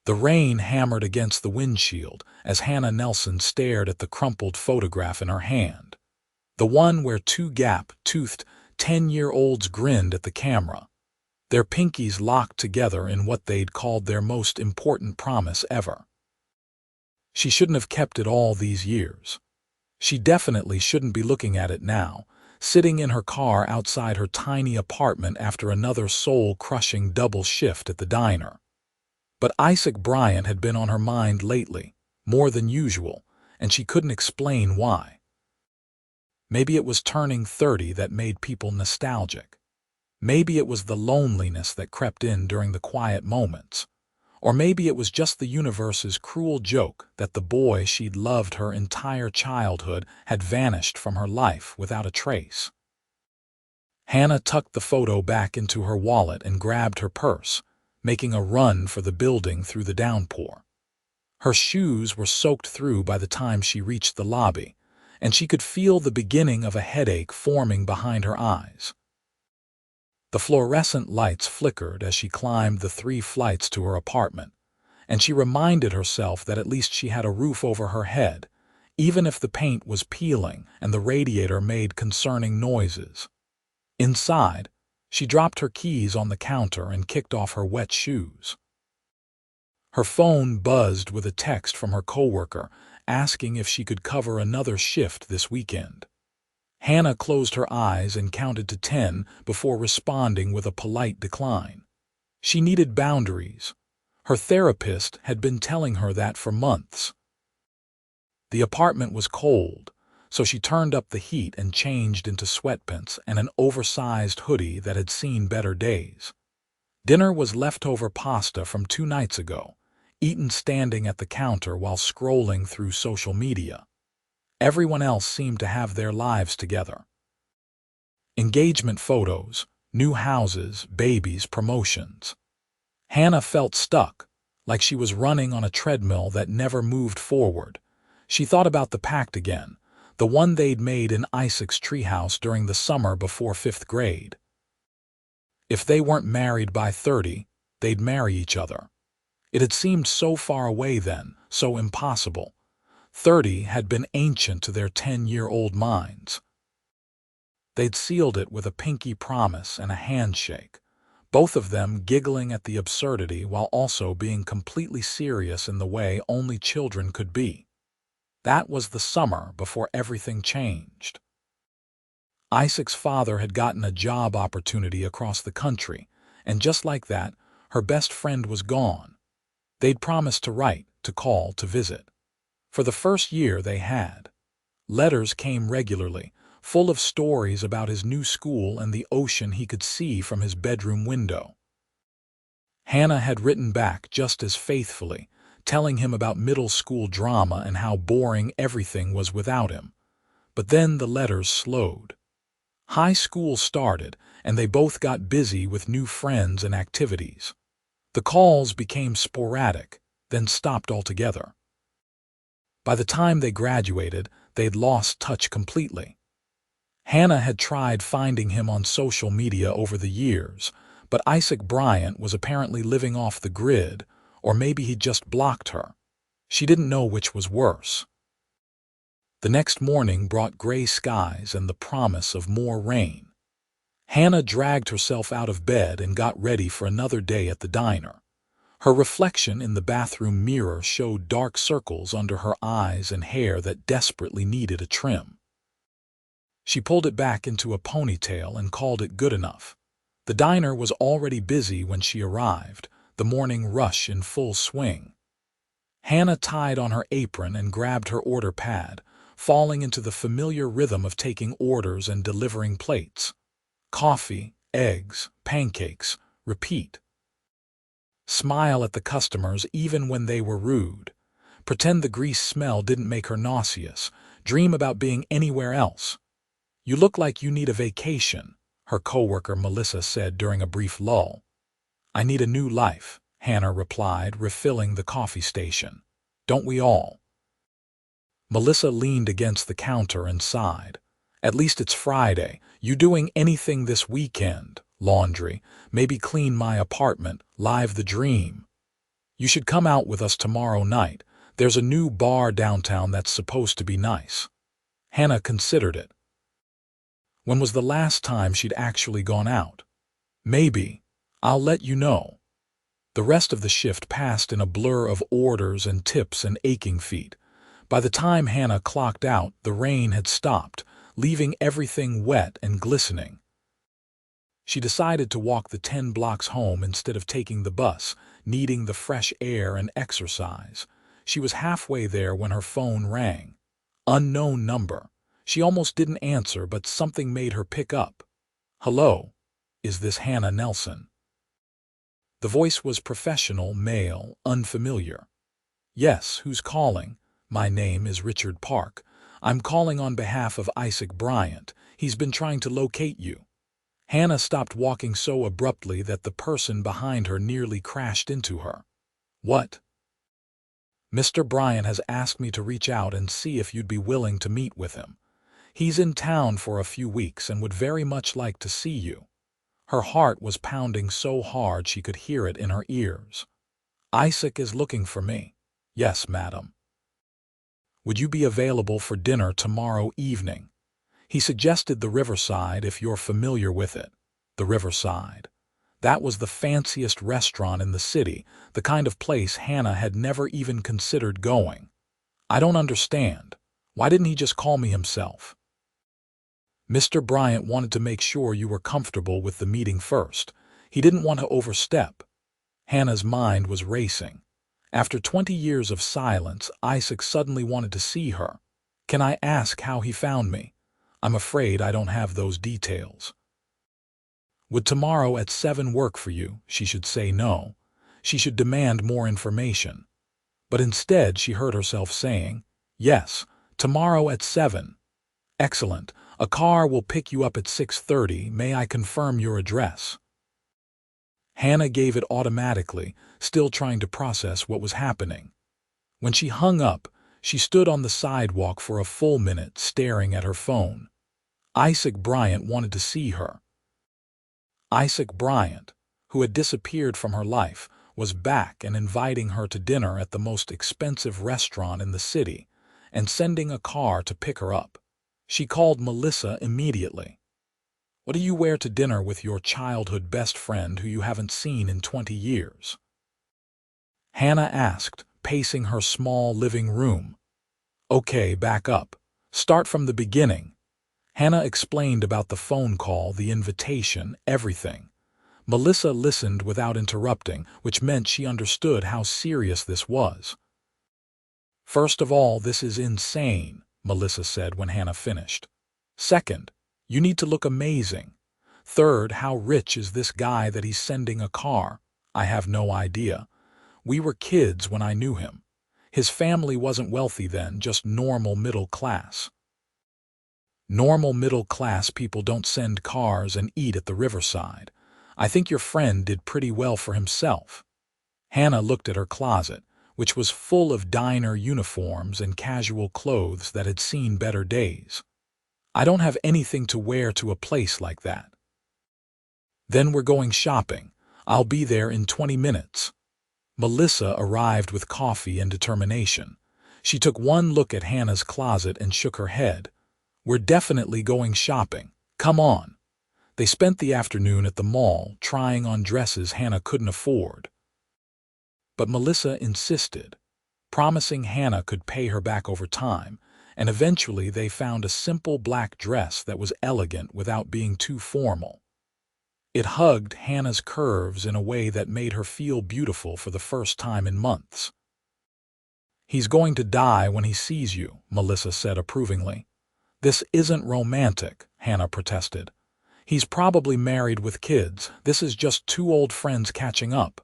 The rain hammered against the windshield as Hannah Nelson stared at the crumpled photograph in her hand. The one where two gap-toothed 10-year-olds grinned at the camera, their pinkies locked together in what they'd called their most important promise ever. She shouldn't have kept it all these years. She definitely shouldn't be looking at it now, sitting in her car outside her tiny apartment after another soul-crushing double shift at the diner. But Isaac Bryant had been on her mind lately, more than usual, and she couldn't explain why. Maybe it was turning 30 that made people nostalgic. Maybe it was the loneliness that crept in during the quiet moments. Or maybe it was just the universe's cruel joke that the boy she'd loved her entire childhood had vanished from her life without a trace. Hannah tucked the photo back into her wallet and grabbed her purse, making a run for the building through the downpour. Her shoes were soaked through by the time she reached the lobby, and she could feel the beginning of a headache forming behind her eyes. The fluorescent lights flickered as she climbed the 3 flights to her apartment, and she reminded herself that at least she had a roof over her head, even if the paint was peeling and the radiator made concerning noises. Inside, she dropped her keys on the counter and kicked off her wet shoes. Her phone buzzed with a text from her coworker asking if she could cover another shift this weekend. Hannah closed her eyes and counted to 10 before responding with a polite decline. She needed boundaries. Her therapist had been telling her that for months. The apartment was cold, so she turned up the heat and changed into sweatpants and an oversized hoodie that had seen better days. Dinner was leftover pasta from 2 nights ago, eaten standing at the counter while scrolling through social media. Everyone else seemed to have their lives together. Engagement photos, new houses, babies, promotions. Hannah felt stuck, like she was running on a treadmill that never moved forward. She thought about the pact again, the one they'd made in Isaac's treehouse during the summer before 5th grade. If they weren't married by 30, they'd marry each other. It had seemed so far away then, so impossible. 30 had been ancient to their 10-year-old minds. They'd sealed it with a pinky promise and a handshake, both of them giggling at the absurdity while also being completely serious in the way only children could be. That was the summer before everything changed. Isaac's father had gotten a job opportunity across the country, and just like that, her best friend was gone. They'd promised to write, to call, to visit. For the first year they had. Letters came regularly, full of stories about his new school and the ocean he could see from his bedroom window. Hannah had written back just as faithfully, telling him about middle school drama and how boring everything was without him. But then the letters slowed. High school started, and they both got busy with new friends and activities. The calls became sporadic, then stopped altogether. By the time they graduated, they'd lost touch completely. Hannah had tried finding him on social media over the years, but Isaac Bryant was apparently living off the grid, or maybe he'd just blocked her. She didn't know which was worse. The next morning brought gray skies and the promise of more rain. Hannah dragged herself out of bed and got ready for another day at the diner. Her reflection in the bathroom mirror showed dark circles under her eyes and hair that desperately needed a trim. She pulled it back into a ponytail and called it good enough. The diner was already busy when she arrived, the morning rush in full swing. Hannah tied on her apron and grabbed her order pad, falling into the familiar rhythm of taking orders and delivering plates. Coffee, eggs, pancakes, repeat. Smile at the customers even when they were rude. Pretend the grease smell didn't make her nauseous. Dream about being anywhere else. "You look like you need a vacation," her coworker Melissa said during a brief lull. "I need a new life," Hannah replied, refilling the coffee station. "Don't we all?" Melissa leaned against the counter and sighed. "At least it's Friday. You doing anything this weekend? Laundry, maybe clean my apartment, live the dream." You should come out with us tomorrow night. There's a new bar downtown that's supposed to be nice. Hannah considered it. When was the last time she'd actually gone out? Maybe. I'll let you know. The rest of the shift passed in a blur of orders and tips and aching feet. By the time Hannah clocked out, the rain had stopped, leaving everything wet and glistening. She decided to walk the 10 blocks home instead of taking the bus, needing the fresh air and exercise. She was halfway there when her phone rang. Unknown number. She almost didn't answer, but something made her pick up. Hello? Is this Hannah Nelson? The voice was professional, male, unfamiliar. Yes, who's calling? My name is Richard Park. I'm calling on behalf of Isaac Bryant. He's been trying to locate you. Hannah stopped walking so abruptly that the person behind her nearly crashed into her. What? Mr. Bryant has asked me to reach out and see if you'd be willing to meet with him. He's in town for a few weeks and would very much like to see you. Her heart was pounding so hard she could hear it in her ears. Isaac is looking for me. Yes, madam. Would you be available for dinner tomorrow evening? He suggested the Riverside if you're familiar with it. The Riverside. That was the fanciest restaurant in the city, the kind of place Hannah had never even considered going. I don't understand. Why didn't he just call me himself? Mr. Bryant wanted to make sure you were comfortable with the meeting first. He didn't want to overstep. Hannah's mind was racing. After 20 years of silence, Isaac suddenly wanted to see her. Can I ask how he found me? I'm afraid I don't have those details. Would tomorrow at 7 work for you? She should say no. She should demand more information. But instead she heard herself saying, yes, tomorrow at 7. Excellent. A car will pick you up at 6:30. May I confirm your address? Hannah gave it automatically, still trying to process what was happening. When she hung up, she stood on the sidewalk for a full minute staring at her phone. Isaac Bryant wanted to see her. Isaac Bryant, who had disappeared from her life, was back and inviting her to dinner at the most expensive restaurant in the city and sending a car to pick her up. She called Melissa immediately. What do you wear to dinner with your childhood best friend who you haven't seen in 20 years? Hannah asked, pacing her small living room. Okay, back up. Start from the beginning. Hannah explained about the phone call, the invitation, everything. Melissa listened without interrupting, which meant she understood how serious this was. First of all, this is insane, Melissa said when Hannah finished. Second, you need to look amazing. Third, how rich is this guy that he's sending a car? I have no idea. We were kids when I knew him. His family wasn't wealthy then, just normal middle class. Normal middle class people don't send cars and eat at the Riverside. I think your friend did pretty well for himself. Hannah looked at her closet, which was full of diner uniforms and casual clothes that had seen better days. I don't have anything to wear to a place like that. Then we're going shopping. I'll be there in 20 minutes. Melissa arrived with coffee and determination. She took one look at Hannah's closet and shook her head. We're definitely going shopping. Come on. They spent the afternoon at the mall trying on dresses Hannah couldn't afford. But Melissa insisted, promising Hannah could pay her back over time, and eventually they found a simple black dress that was elegant without being too formal. It hugged Hannah's curves in a way that made her feel beautiful for the first time in months. He's going to die when he sees you, Melissa said approvingly. This isn't romantic, Hannah protested. He's probably married with kids. This is just two old friends catching up.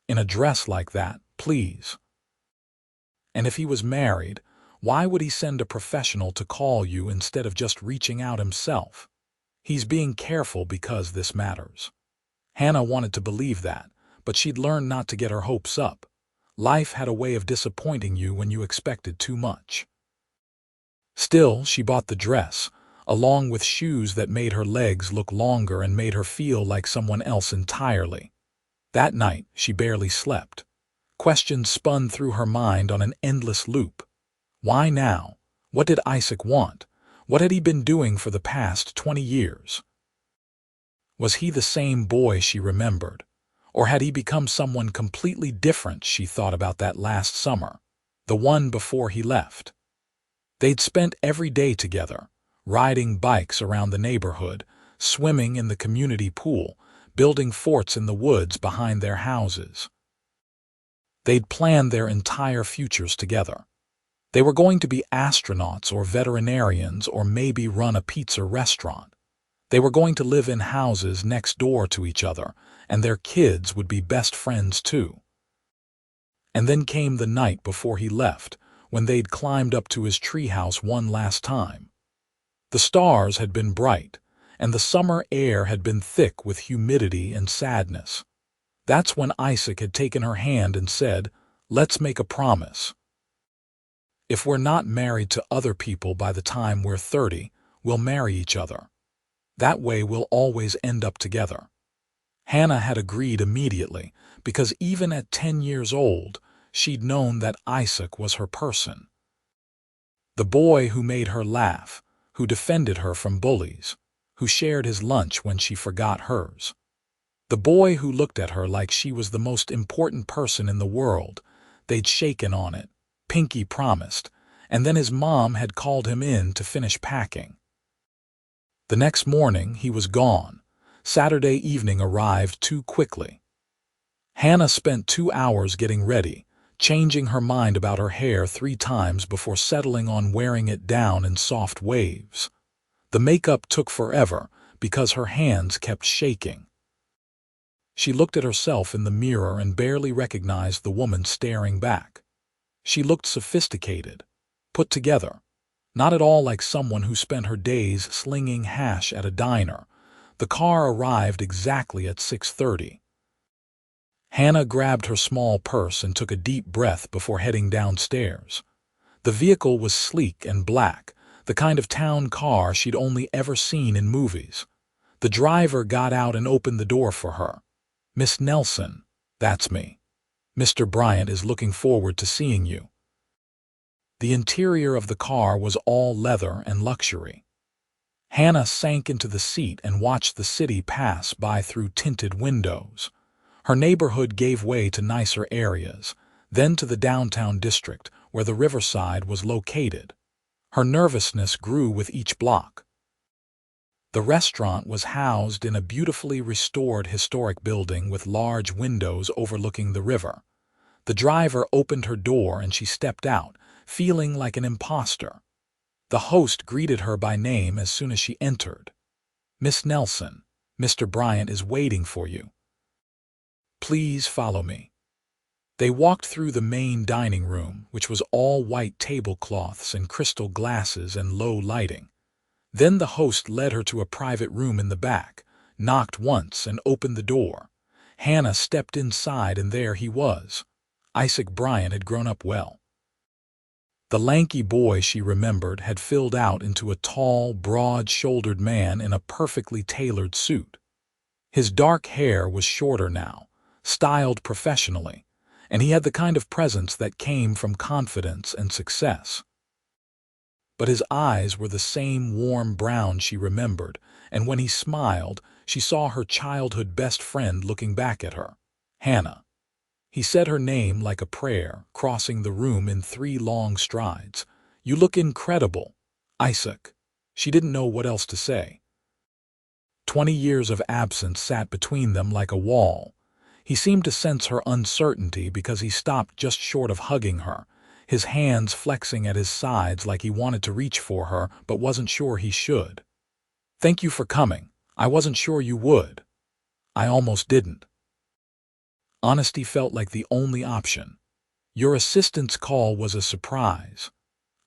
In a dress like that, please. And if he was married, why would he send a professional to call you instead of just reaching out himself? He's being careful because this matters. Hannah wanted to believe that, but she'd learned not to get her hopes up. Life had a way of disappointing you when you expected too much. Still, she bought the dress, along with shoes that made her legs look longer and made her feel like someone else entirely. That night, she barely slept. Questions spun through her mind on an endless loop. Why now? What did Isaac want? What had he been doing for the past 20 years? Was he the same boy she remembered? Or had he become someone completely different? She thought about that last summer, the one before he left. They'd spent every day together, riding bikes around the neighborhood, swimming in the community pool, building forts in the woods behind their houses. They'd planned their entire futures together. They were going to be astronauts or veterinarians or maybe run a pizza restaurant. They were going to live in houses next door to each other, and their kids would be best friends too. And then came the night before he left, when they'd climbed up to his treehouse one last time. The stars had been bright, and the summer air had been thick with humidity and sadness. That's when Isaac had taken her hand and said, "Let's make a promise. If we're not married to other people by the time we're 30, we'll marry each other. That way we'll always end up together." Hannah had agreed immediately, because even at 10 years old, she'd known that Isaac was her person. The boy who made her laugh, who defended her from bullies, who shared his lunch when she forgot hers. The boy who looked at her like she was the most important person in the world. They'd shaken on it, Pinky promised, and then his mom had called him in to finish packing. The next morning he was gone. Saturday evening arrived too quickly. Hannah spent 2 hours getting ready, changing her mind about her hair 3 times before settling on wearing it down in soft waves. The makeup took forever because her hands kept shaking. She looked at herself in the mirror and barely recognized the woman staring back. She looked sophisticated, put together, not at all like someone who spent her days slinging hash at a diner. The car arrived exactly at 6:30. Hannah grabbed her small purse and took a deep breath before heading downstairs. The vehicle was sleek and black, the kind of town car she'd only ever seen in movies. The driver got out and opened the door for her. "Miss Nelson, that's me. Mr. Bryant is looking forward to seeing you." The interior of the car was all leather and luxury. Hannah sank into the seat and watched the city pass by through tinted windows. Her neighborhood gave way to nicer areas, then to the downtown district, where the riverside was located. Her nervousness grew with each block. The restaurant was housed in a beautifully restored historic building with large windows overlooking the river. The driver opened her door and she stepped out, feeling like an imposter. The host greeted her by name as soon as she entered. "Miss Nelson, Mr. Bryant is waiting for you. Please follow me." They walked through the main dining room, which was all white tablecloths and crystal glasses and low lighting. Then the host led her to a private room in the back, knocked once and opened the door. Hannah stepped inside and there he was. Isaac Bryant had grown up well. The lanky boy she remembered had filled out into a tall, broad-shouldered man in a perfectly tailored suit. His dark hair was shorter now, styled professionally, and he had the kind of presence that came from confidence and success. But his eyes were the same warm brown she remembered, and when he smiled, she saw her childhood best friend looking back at her, Hannah. He said her name like a prayer, crossing the room in 3 long strides. "You look incredible, Isaac." She didn't know what else to say. 20 years of absence sat between them like a wall. He seemed to sense her uncertainty because he stopped just short of hugging her, his hands flexing at his sides like he wanted to reach for her but wasn't sure he should. "Thank you for coming. I wasn't sure you would." "I almost didn't." Honesty felt like the only option. "Your assistant's call was a surprise.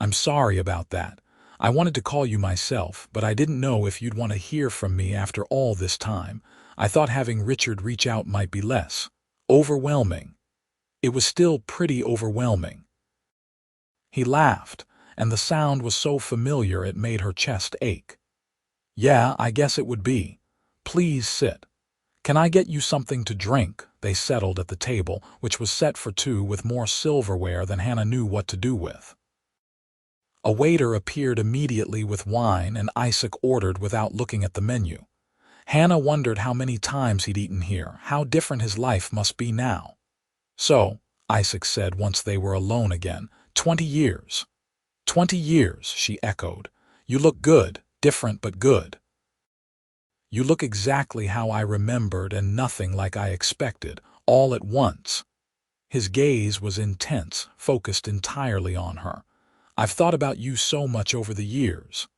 I'm sorry about that. I wanted to call you myself, but I didn't know if you'd want to hear from me after all this time. I thought having Richard reach out might be less overwhelming." It was still pretty overwhelming. He laughed, and the sound was so familiar it made her chest ache. "Yeah, I guess it would be. Please sit. Can I get you something to drink, They settled at the table, which was set for two with more silverware than Hannah knew what to do with. A waiter appeared immediately with wine, and Isaac ordered without looking at the menu. Hannah wondered how many times he'd eaten here, how different his life must be now. "So," Isaac said once they were alone again, 20 years. 20 years, she echoed. "You look good, different but good. You look exactly how I remembered and nothing like I expected, all at once." His gaze was intense, focused entirely on her. "I've thought about you so much over the years."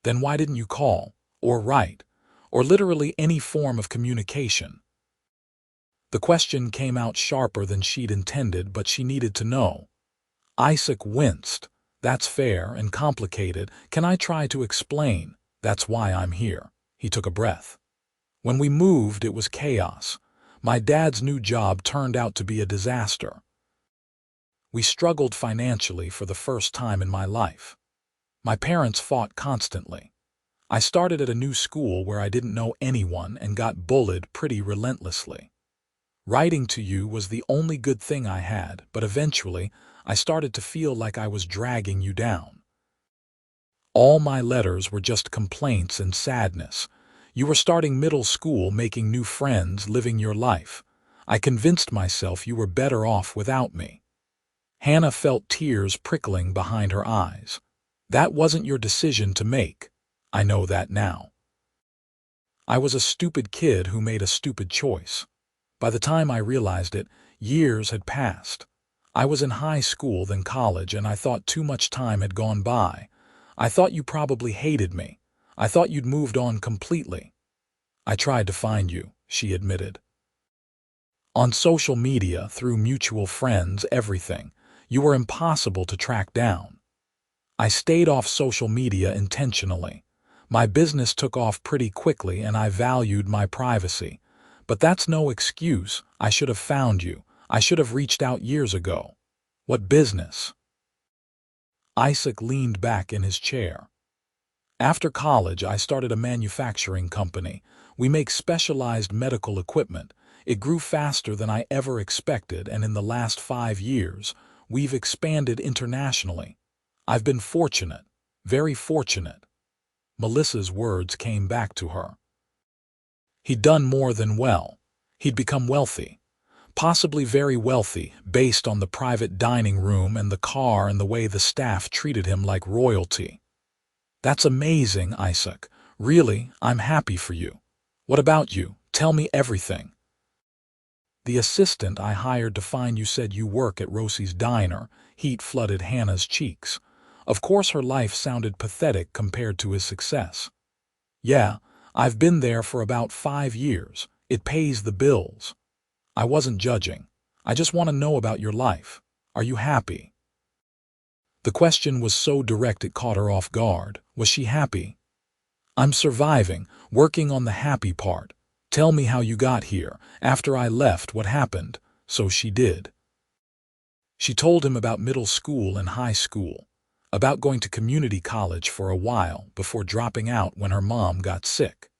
"Then why didn't you call, or write, or literally any form of communication?" The question came out sharper than she'd intended, but she needed to know. Isaac winced. "That's fair and complicated. Can I try to explain? That's why I'm here." He took a breath. "When we moved, it was chaos. My dad's new job turned out to be a disaster. We struggled financially for the first time in my life. My parents fought constantly. I started at a new school where I didn't know anyone and got bullied pretty relentlessly. Writing to you was the only good thing I had, but eventually I started to feel like I was dragging you down. All my letters were just complaints and sadness. You were starting middle school, making new friends, living your life. I convinced myself you were better off without me." Hannah felt tears prickling behind her eyes. "That wasn't your decision to make. I know that now. I was a stupid kid who made a stupid choice. By the time I realized it, years had passed. I was in high school, then college, and I thought too much time had gone by. I thought you probably hated me. I thought you'd moved on completely. I tried to find you," she admitted. "On social media, through mutual friends, everything. You were impossible to track down. I stayed off social media intentionally. My business took off pretty quickly and I valued my privacy. But that's no excuse. I should have found you. I should have reached out years ago." "What business?" Isaac leaned back in his chair. "After college, I started a manufacturing company. We make specialized medical equipment. It grew faster than I ever expected, and in the last 5 years, we've expanded internationally. I've been fortunate, very fortunate." Melissa's words came back to her. He'd done more than well. He'd become wealthy. Possibly very wealthy, based on the private dining room and the car and the way the staff treated him like royalty. "That's amazing, Isaac. Really, I'm happy for you. What about you? Tell me everything." "The assistant I hired to find you said you work at Rosie's Diner." Heat flooded Hannah's cheeks. Of course her life sounded pathetic compared to his success. "Yeah, I've been there for about 5 years. It pays the bills. I wasn't judging. I just want to know about your life. Are you happy?" The question was so direct it caught her off guard. Was she happy? "I'm surviving, working on the happy part. Tell me how you got here. After I left, what happened?" So she did. She told him about middle school and high school, about going to community college for a while before dropping out when her mom got sick,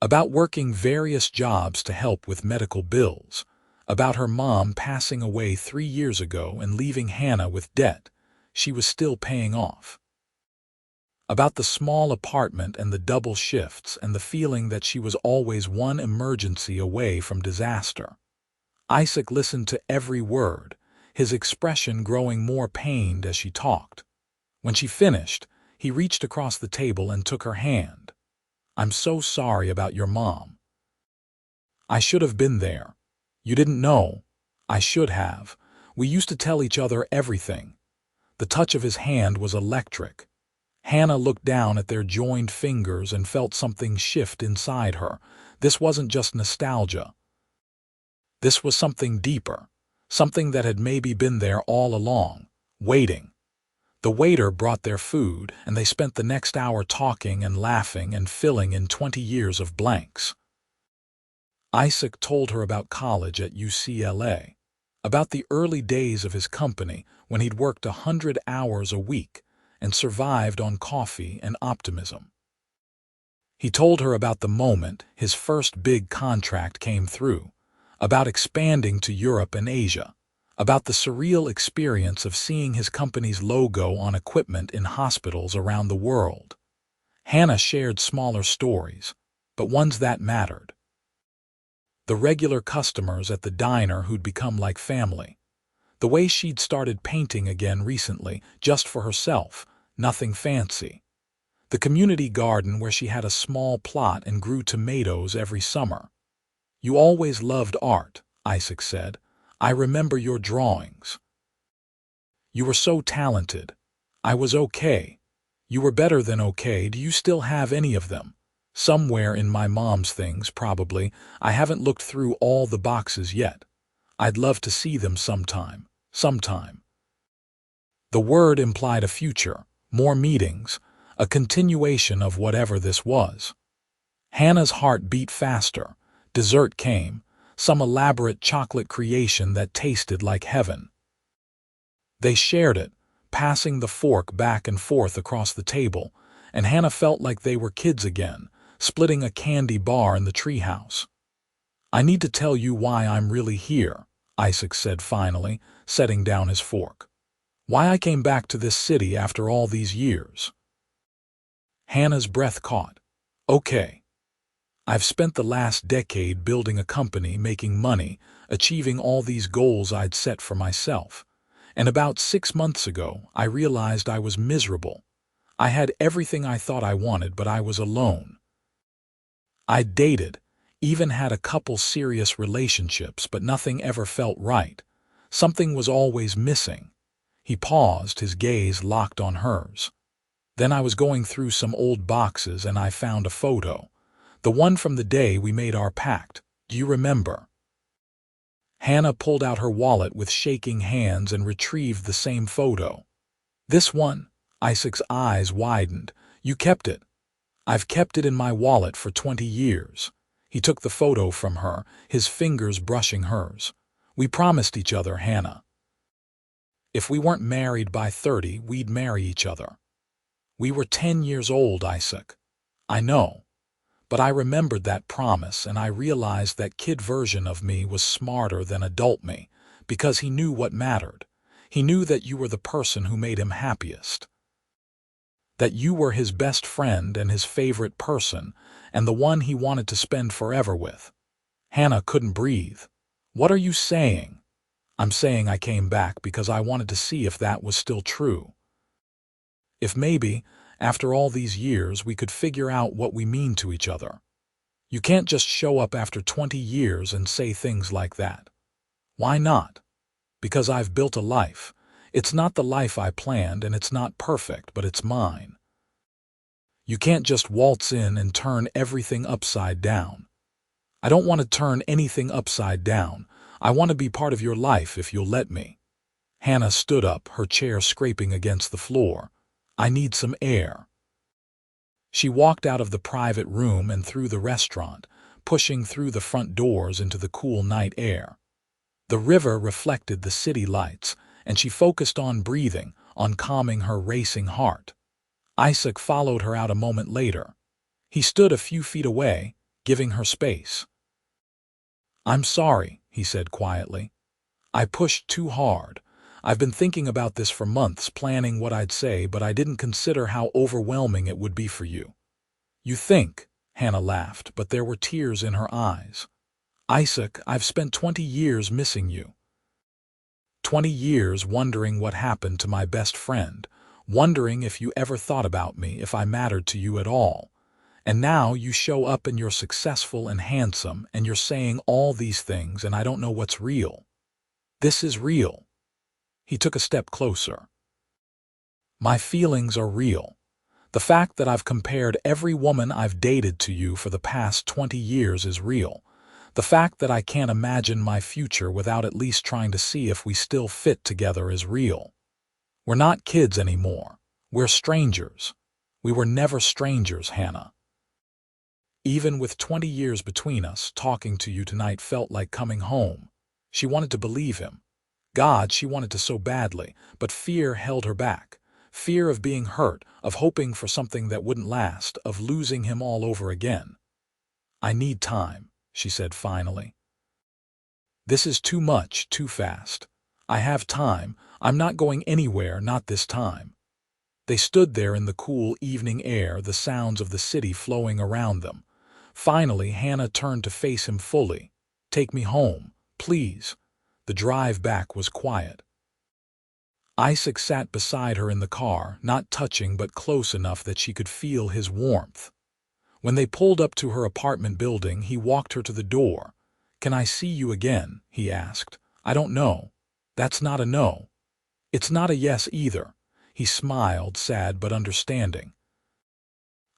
about working various jobs to help with medical bills, about her mom passing away 3 years ago and leaving Hannah with debt she was still paying off, about the small apartment and the double shifts and the feeling that she was always one emergency away from disaster. Isaac listened to every word, his expression growing more pained as she talked. When she finished, he reached across the table and took her hand. "I'm so sorry about your mom. I should have been there. You didn't know. I should have. We used to tell each other everything." The touch of his hand was electric. Hannah looked down at their joined fingers and felt something shift inside her. This wasn't just nostalgia. This was something deeper, something that had maybe been there all along, waiting. The waiter brought their food, and they spent the next hour talking and laughing and filling in 20 years of blanks. Isaac told her about college at UCLA, about the early days of his company when he'd worked 100 hours a week and survived on coffee and optimism. He told her about the moment his first big contract came through, about expanding to Europe and Asia, about the surreal experience of seeing his company's logo on equipment in hospitals around the world. Hannah shared smaller stories, but ones that mattered. The regular customers at the diner who'd become like family. The way she'd started painting again recently, just for herself, nothing fancy. The community garden where she had a small plot and grew tomatoes every summer. "You always loved art," Isaac said. "I remember your drawings. You were so talented. I was okay. You were better than okay. Do you still have any of them?" "Somewhere in my mom's things, probably. I haven't looked through all the boxes yet. I'd love to see them sometime. Sometime." The word implied a future, more meetings, a continuation of whatever this was. Hannah's heart beat faster. Dessert came, some elaborate chocolate creation that tasted like heaven. They shared it, passing the fork back and forth across the table, and Hannah felt like they were kids again, splitting a candy bar in the treehouse. "I need to tell you why I'm really here," Isaac said finally, setting down his fork. "Why I came back to this city after all these years." Hannah's breath caught. "Okay. I've spent the last decade building a company, making money, achieving all these goals I'd set for myself. And about 6 months ago, I realized I was miserable. I had everything I thought I wanted, but I was alone. I'd dated, even had a couple serious relationships, but nothing ever felt right. Something was always missing." He paused, his gaze locked on hers. "Then I was going through some old boxes and I found a photo. The one from the day we made our pact. Do you remember?" Hannah pulled out her wallet with shaking hands and retrieved the same photo. "This one?" Isaac's eyes widened. "You kept it?" "I've kept it in my wallet for 20 years. He took the photo from her, his fingers brushing hers. "We promised each other, Hannah. If we weren't married by 30, we'd marry each other. We were 10 years old, Isaac. I know. But I remembered that promise, and I realized that kid version of me was smarter than adult me, because he knew what mattered. He knew that you were the person who made him happiest. That you were his best friend and his favorite person, and the one he wanted to spend forever with." Hannah couldn't breathe. "What are you saying?" "I'm saying I came back because I wanted to see if that was still true. If maybe, after all these years, we could figure out what we mean to each other. You can't just show up after 20 years and say things like that." "Why not?" "Because I've built a life. It's not the life I planned, and it's not perfect, but it's mine. You can't just waltz in and turn everything upside down. I don't want to turn anything upside down. I want to be part of your life if you'll let me." Hannah stood up, her chair scraping against the floor. "I need some air." She walked out of the private room and through the restaurant, pushing through the front doors into the cool night air. The river reflected the city lights, and she focused on breathing, on calming her racing heart. Isaac followed her out a moment later. He stood a few feet away, giving her space. "I'm sorry," he said quietly. "I pushed too hard. I've been thinking about this for months, planning what I'd say, but I didn't consider how overwhelming it would be for you." "You think?" Hannah laughed, but there were tears in her eyes. "Isaac, I've spent 20 years missing you. 20 years wondering what happened to my best friend, wondering if you ever thought about me, if I mattered to you at all. And now you show up and you're successful and handsome, and you're saying all these things, and I don't know what's real. This is real." He took a step closer. "My feelings are real. The fact that I've compared every woman I've dated to you for the past 20 years is real. The fact that I can't imagine my future without at least trying to see if we still fit together is real. We're not kids anymore. We're strangers. We were never strangers, Hannah. Even with 20 years between us, talking to you tonight felt like coming home." She wanted to believe him. God, she wanted to so badly, but fear held her back. Fear of being hurt, of hoping for something that wouldn't last, of losing him all over again. "I need time," she said finally. This is too much, too fast. I have time. I'm not going anywhere, not this time. They stood there in the cool evening air, the sounds of the city flowing around them. Finally, Hannah turned to face him fully. "Take me home, please." The drive back was quiet. Isaac sat beside her in the car, not touching but close enough that she could feel his warmth. When they pulled up to her apartment building, he walked her to the door. "Can I see you again?" he asked. "I don't know." "That's not a no. It's not a yes either." He smiled, sad but understanding.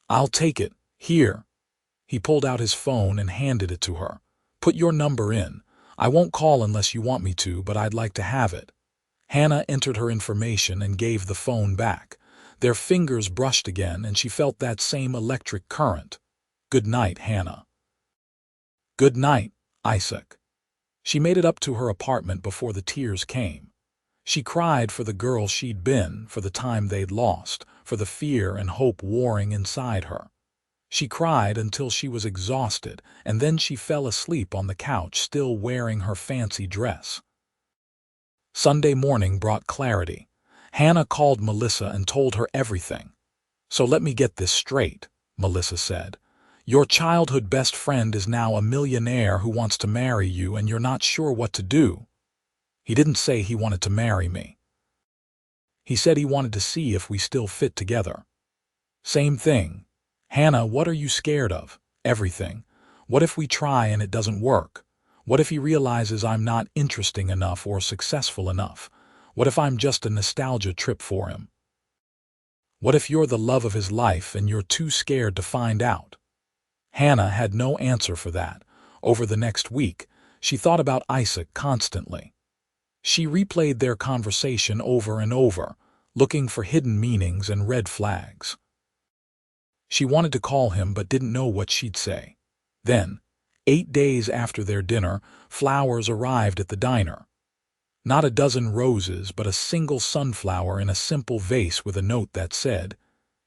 "I'll take it. Here." He pulled out his phone and handed it to her. "Put your number in. I won't call unless you want me to, but I'd like to have it." Hannah entered her information and gave the phone back. Their fingers brushed again, and she felt that same electric current. "Good night, Hannah." "Good night, Isaac." She made it up to her apartment before the tears came. She cried for the girl she'd been, for the time they'd lost, for the fear and hope warring inside her. She cried until she was exhausted, and then she fell asleep on the couch, still wearing her fancy dress. Sunday morning brought clarity. Hannah called Melissa and told her everything. "So let me get this straight," Melissa said. "Your childhood best friend is now a millionaire who wants to marry you, and you're not sure what to do." "He didn't say he wanted to marry me. He said he wanted to see if we still fit together." "Same thing." "Hannah, what are you scared of?" "Everything. What if we try and it doesn't work? What if he realizes I'm not interesting enough or successful enough? What if I'm just a nostalgia trip for him? What if you're the love of his life and you're too scared to find out?" Hannah had no answer for that. Over the next week, she thought about Isaac constantly. She replayed their conversation over and over, looking for hidden meanings and red flags. She wanted to call him but didn't know what she'd say. Then, 8 days after their dinner, flowers arrived at the diner. Not a dozen roses, but a single sunflower in a simple vase with a note that said,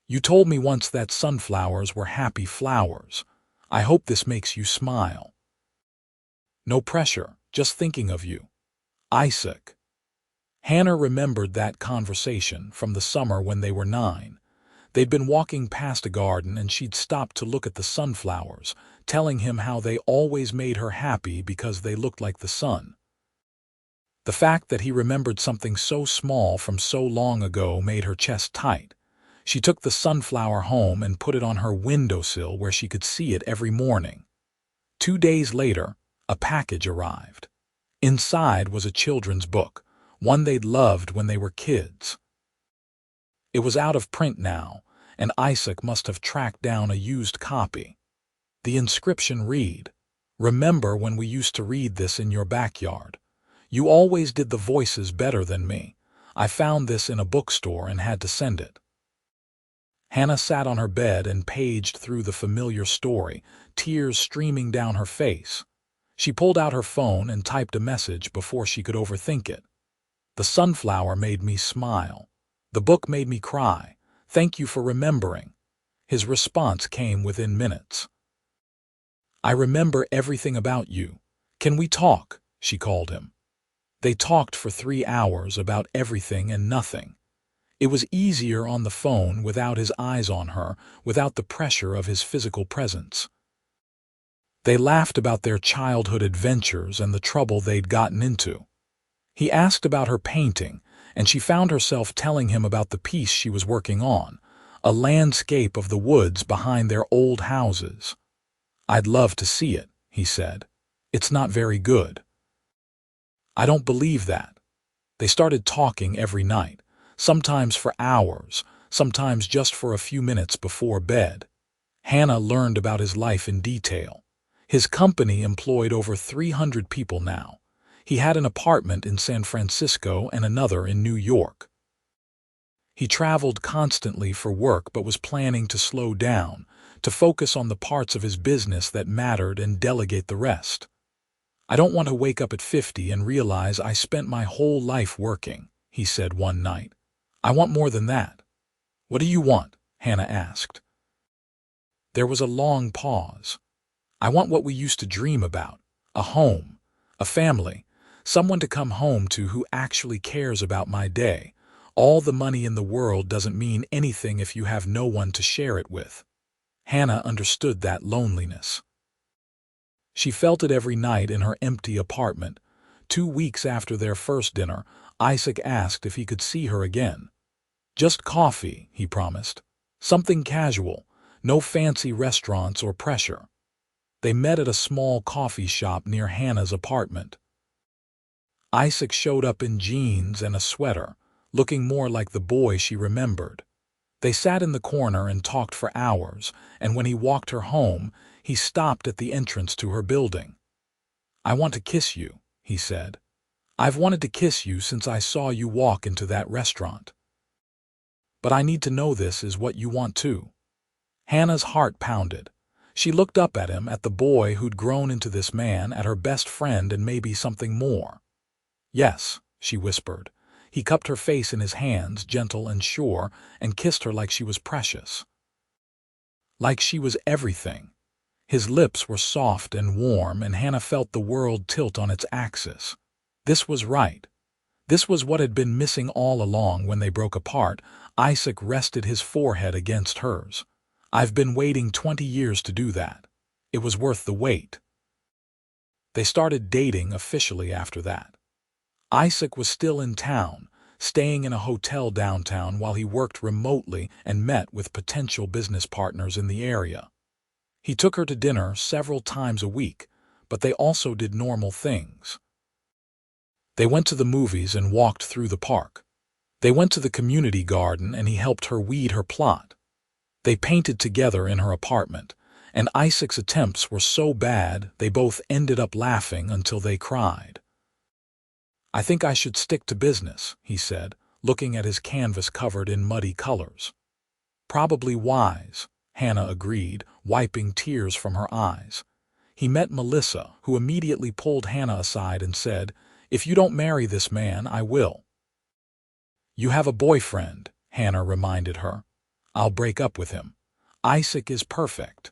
"You told me once that sunflowers were happy flowers. I hope this makes you smile. No pressure, just thinking of you. Isaac." Hannah remembered that conversation from the summer when they were 9. They'd been walking past a garden and she'd stopped to look at the sunflowers, telling him how they always made her happy because they looked like the sun. The fact that he remembered something so small from so long ago made her chest tight. She took the sunflower home and put it on her windowsill where she could see it every morning. 2 days later, a package arrived. Inside was a children's book, one they'd loved when they were kids. It was out of print now, and Isaac must have tracked down a used copy. The inscription read, "Remember when we used to read this in your backyard? You always did the voices better than me. I found this in a bookstore and had to send it." Hannah sat on her bed and paged through the familiar story, tears streaming down her face. She pulled out her phone and typed a message before she could overthink it. "The sunflower made me smile. The book made me cry. Thank you for remembering." His response came within minutes. "I remember everything about you. Can we talk?" she called him. They talked for 3 hours about everything and nothing. It was easier on the phone without his eyes on her, without the pressure of his physical presence. They laughed about their childhood adventures and the trouble they'd gotten into. He asked about her painting, and she found herself telling him about the piece she was working on, a landscape of the woods behind their old houses. "I'd love to see it," he said. "It's not very good." "I don't believe that." They started talking every night, sometimes for hours, sometimes just for a few minutes before bed. Hannah learned about his life in detail. His company employed over 300 people now. He had an apartment in San Francisco and another in New York. He traveled constantly for work but was planning to slow down, to focus on the parts of his business that mattered and delegate the rest. "I don't want to wake up at 50 and realize I spent my whole life working," he said one night. "I want more than that." "What do you want?" Hannah asked. There was a long pause. "I want what we used to dream about, a home, A family, someone to come home to who actually cares about my day. All the money in the world doesn't mean anything if you have no one to share it with. Hannah understood that loneliness. She felt it every night in her empty apartment. 2 weeks after their first dinner, Isaac asked if he could see her again. Just coffee, he promised. Something casual, no fancy restaurants or pressure. They met at a small coffee shop near Hannah's apartment. Isaac showed up in jeans and a sweater, looking more like the boy she remembered. They sat in the corner and talked for hours, and when he walked her home, he stopped at the entrance to her building. "I want to kiss you," he said. "I've wanted to kiss you since I saw you walk into that restaurant. But I need to know this is what you want too." Hannah's heart pounded. She looked up at him, at the boy who'd grown into this man, at her best friend and maybe something more. "Yes," she whispered. He cupped her face in his hands, gentle and sure, and kissed her like she was precious. Like she was everything. His lips were soft and warm, and Hannah felt the world tilt on its axis. This was right. This was what had been missing all along. When they broke apart, Isaac rested his forehead against hers. "I've been waiting 20 years to do that. It was worth the wait." They started dating officially after that. Isaac was still in town, staying in a hotel downtown while he worked remotely and met with potential business partners in the area. He took her to dinner several times a week, but they also did normal things. They went to the movies and walked through the park. They went to the community garden and he helped her weed her plot. They painted together in her apartment, and Isaac's attempts were so bad they both ended up laughing until they cried. "I think I should stick to business," he said, looking at his canvas covered in muddy colors. "Probably wise," Hannah agreed, wiping tears from her eyes. He met Melissa, who immediately pulled Hannah aside and said, "If you don't marry this man, I will." "You have a boyfriend," Hannah reminded her. "I'll break up with him. Isaac is perfect."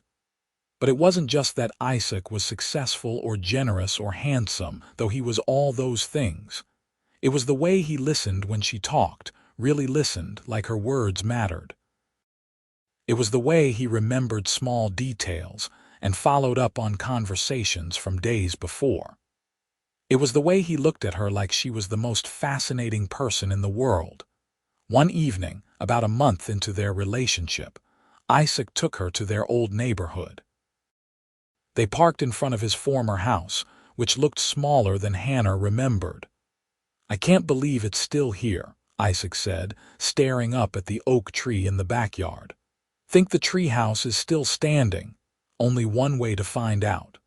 But it wasn't just that Isaac was successful or generous or handsome, though he was all those things. It was the way he listened when she talked, really listened, like her words mattered. It was the way he remembered small details and followed up on conversations from days before. It was the way he looked at her like she was the most fascinating person in the world. One evening, about a month into their relationship, Isaac took her to their old neighborhood. They parked in front of his former house, which looked smaller than Hannah remembered. "I can't believe it's still here," Isaac said, staring up at the oak tree in the backyard. "Think the tree house is still standing? Only one way to find out."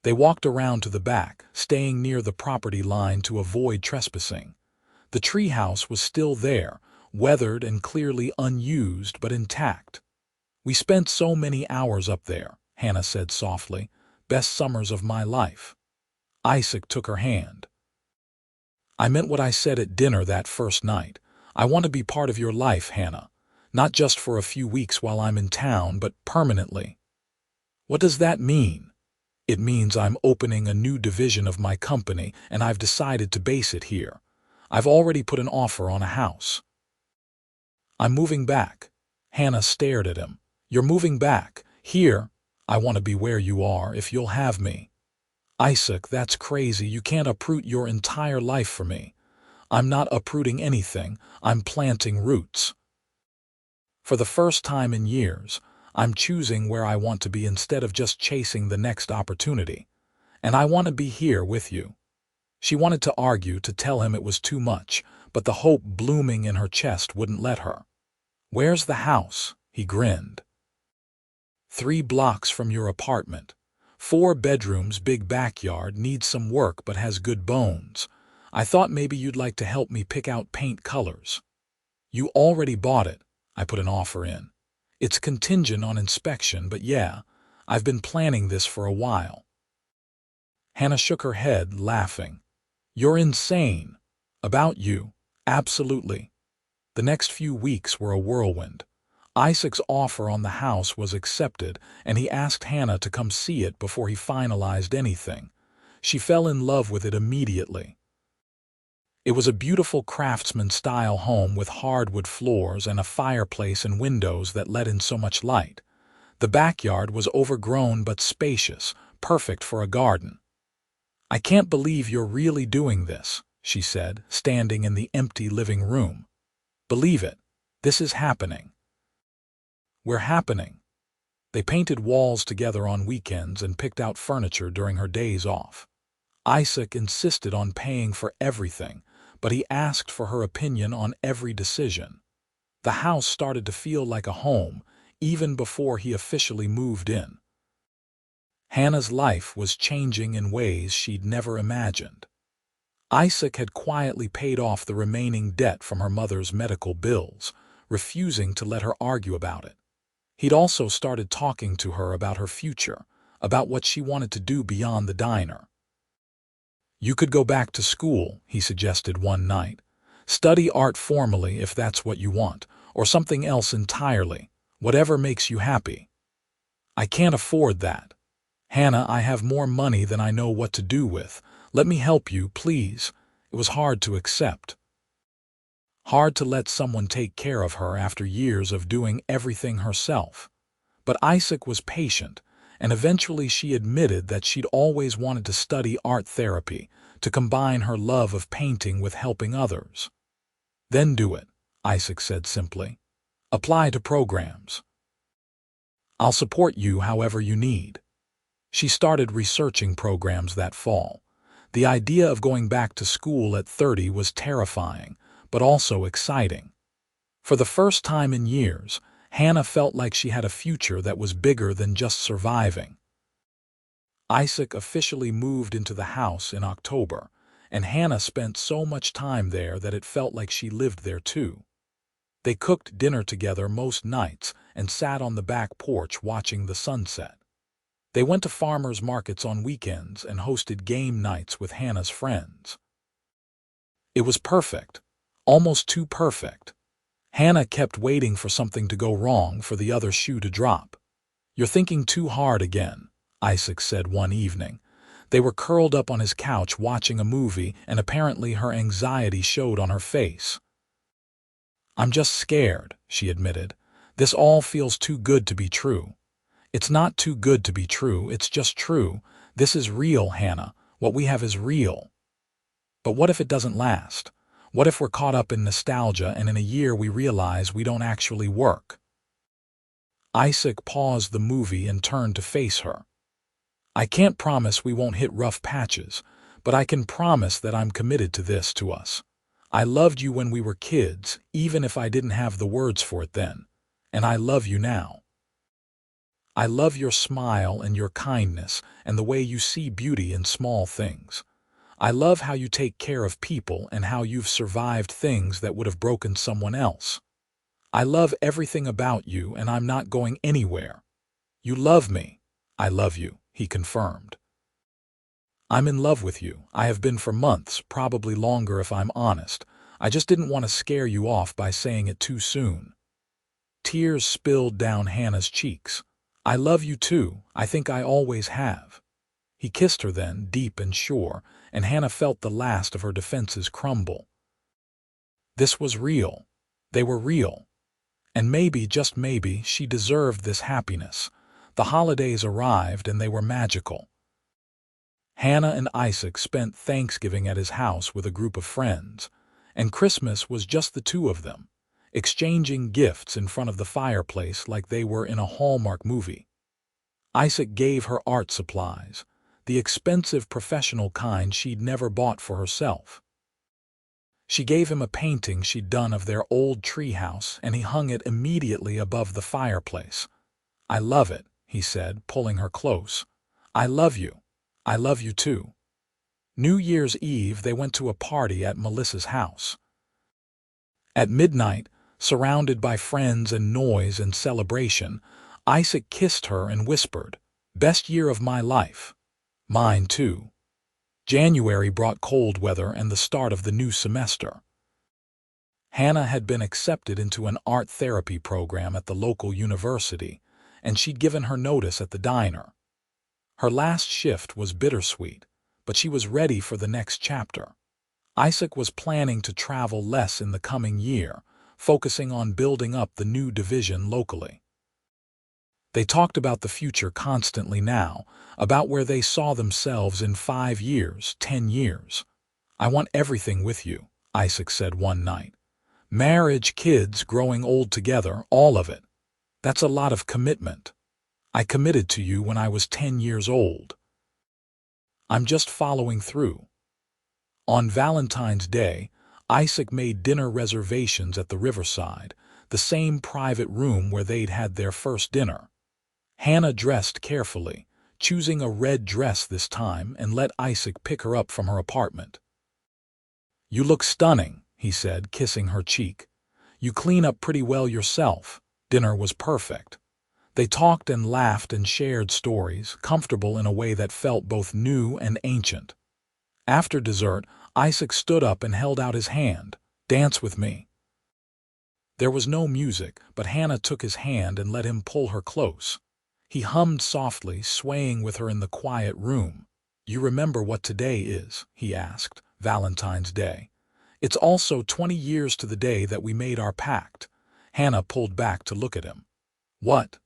They walked around to the back, staying near the property line to avoid trespassing. The tree house was still there, weathered and clearly unused but intact. "We spent so many hours up there," Hannah said softly. "Best summers of my life." Isaac took her hand. "I meant what I said at dinner that first night. I want to be part of your life, Hannah. Not just for a few weeks while I'm in town, but permanently." "What does that mean?" "It means I'm opening a new division of my company, and I've decided to base it here. I've already put an offer on a house." "I'm moving back." Hannah stared at him. "You're moving back? Here? I want to be where you are, if you'll have me." "Isaac, that's crazy. You can't uproot your entire life for me." "I'm not uprooting anything. I'm planting roots. For the first time in years, I'm choosing where I want to be instead of just chasing the next opportunity. And I want to be here with you." She wanted to argue, to tell him it was too much, but the hope blooming in her chest wouldn't let her. "Where's the house?" he grinned. 3 blocks from your apartment. 4 bedrooms, big backyard, needs some work but has good bones. I thought maybe you'd like to help me pick out paint colors." "You already bought it," I put an offer in. "It's contingent on inspection, but yeah, I've been planning this for a while." Hannah shook her head, laughing. "You're insane." "About you, absolutely." The next few weeks were a whirlwind. Isaac's offer on the house was accepted, and he asked Hannah to come see it before he finalized anything. She fell in love with it immediately. It was a beautiful craftsman-style home with hardwood floors and a fireplace and windows that let in so much light. The backyard was overgrown but spacious, perfect for a garden. "I can't believe you're really doing this," she said, standing in the empty living room. "Believe it. This is happening. We're happening." They painted walls together on weekends and picked out furniture during her days off. Isaac insisted on paying for everything, but he asked for her opinion on every decision. The house started to feel like a home, even before he officially moved in. Hannah's life was changing in ways she'd never imagined. Isaac had quietly paid off the remaining debt from her mother's medical bills, refusing to let her argue about it. He'd also started talking to her about her future, about what she wanted to do beyond the diner. "You could go back to school," he suggested one night. "Study art formally if that's what you want, or something else entirely, whatever makes you happy." "I can't afford that. Hannah, I have more money than I know what to do with. Let me help you, please." It was hard to accept. Hard to let someone take care of her after years of doing everything herself. But Isaac was patient, and eventually she admitted that she'd always wanted to study art therapy, to combine her love of painting with helping others. "Then do it," Isaac said simply. "Apply to programs. I'll support you however you need." She started researching programs that fall. The idea of going back to school at 30 was terrifying, but also exciting. For the first time in years, Hannah felt like she had a future that was bigger than just surviving. Isaac officially moved into the house in October, and Hannah spent so much time there that it felt like she lived there too. They cooked dinner together most nights and sat on the back porch watching the sunset. They went to farmers' markets on weekends and hosted game nights with Hannah's friends. It was perfect, almost too perfect. Hannah kept waiting for something to go wrong, for the other shoe to drop. "You're thinking too hard again," Isaac said one evening. They were curled up on his couch watching a movie, and apparently her anxiety showed on her face. "I'm just scared," she admitted. "This all feels too good to be true." "It's not too good to be true, it's just true. This is real, Hannah. What we have is real." "But what if it doesn't last? What if we're caught up in nostalgia and in a year we realize we don't actually work?" Isaac paused the movie and turned to face her. "I can't promise we won't hit rough patches, but I can promise that I'm committed to this, to us. I loved you when we were kids, even if I didn't have the words for it then. And I love you now. I love your smile and your kindness and the way you see beauty in small things. I love how you take care of people and how you've survived things that would have broken someone else. I love everything about you, and I'm not going anywhere. You love me." "I love you," he confirmed. "I'm in love with you. I have been for months, probably longer if I'm honest. I just didn't want to scare you off by saying it too soon." Tears spilled down Hannah's cheeks. "I love you too. I think I always have." He kissed her then, deep and sure, and Hannah felt the last of her defenses crumble. This was real. They were real. And maybe, just maybe, she deserved this happiness. The holidays arrived and they were magical. Hannah and Isaac spent Thanksgiving at his house with a group of friends, and Christmas was just the two of them, exchanging gifts in front of the fireplace like they were in a Hallmark movie. Isaac gave her art supplies, the expensive professional kind she'd never bought for herself. She gave him a painting she'd done of their old treehouse, and he hung it immediately above the fireplace. "I love it," he said, pulling her close. "I love you. I love you too." New Year's Eve, they went to a party at Melissa's house. At midnight, surrounded by friends and noise and celebration, Isaac kissed her and whispered, "Best year of my life." "Mine too." January brought cold weather and the start of the new semester. Hannah had been accepted into an art therapy program at the local university, and she'd given her notice at the diner. Her last shift was bittersweet, but she was ready for the next chapter. Isaac was planning to travel less in the coming year, focusing on building up the new division locally. They talked about the future constantly now, about where they saw themselves in 5 years, 10 years. "I want everything with you," Isaac said one night. "Marriage, kids, growing old together, all of it. That's a lot of commitment. I committed to you when I was 10 years old. I'm just following through." On Valentine's Day, Isaac made dinner reservations at the riverside, the same private room where they'd had their first dinner. Hannah dressed carefully, choosing a red dress this time, and let Isaac pick her up from her apartment. "You look stunning," he said, kissing her cheek. "You clean up pretty well yourself." Dinner was perfect. They talked and laughed and shared stories, comfortable in a way that felt both new and ancient. After dessert, Isaac stood up and held out his hand. "Dance with me." There was no music, but Hannah took his hand and let him pull her close. He hummed softly, swaying with her in the quiet room. "You remember what today is?" he asked. "Valentine's Day. It's also 20 years to the day that we made our pact." Hannah pulled back to look at him. "What?"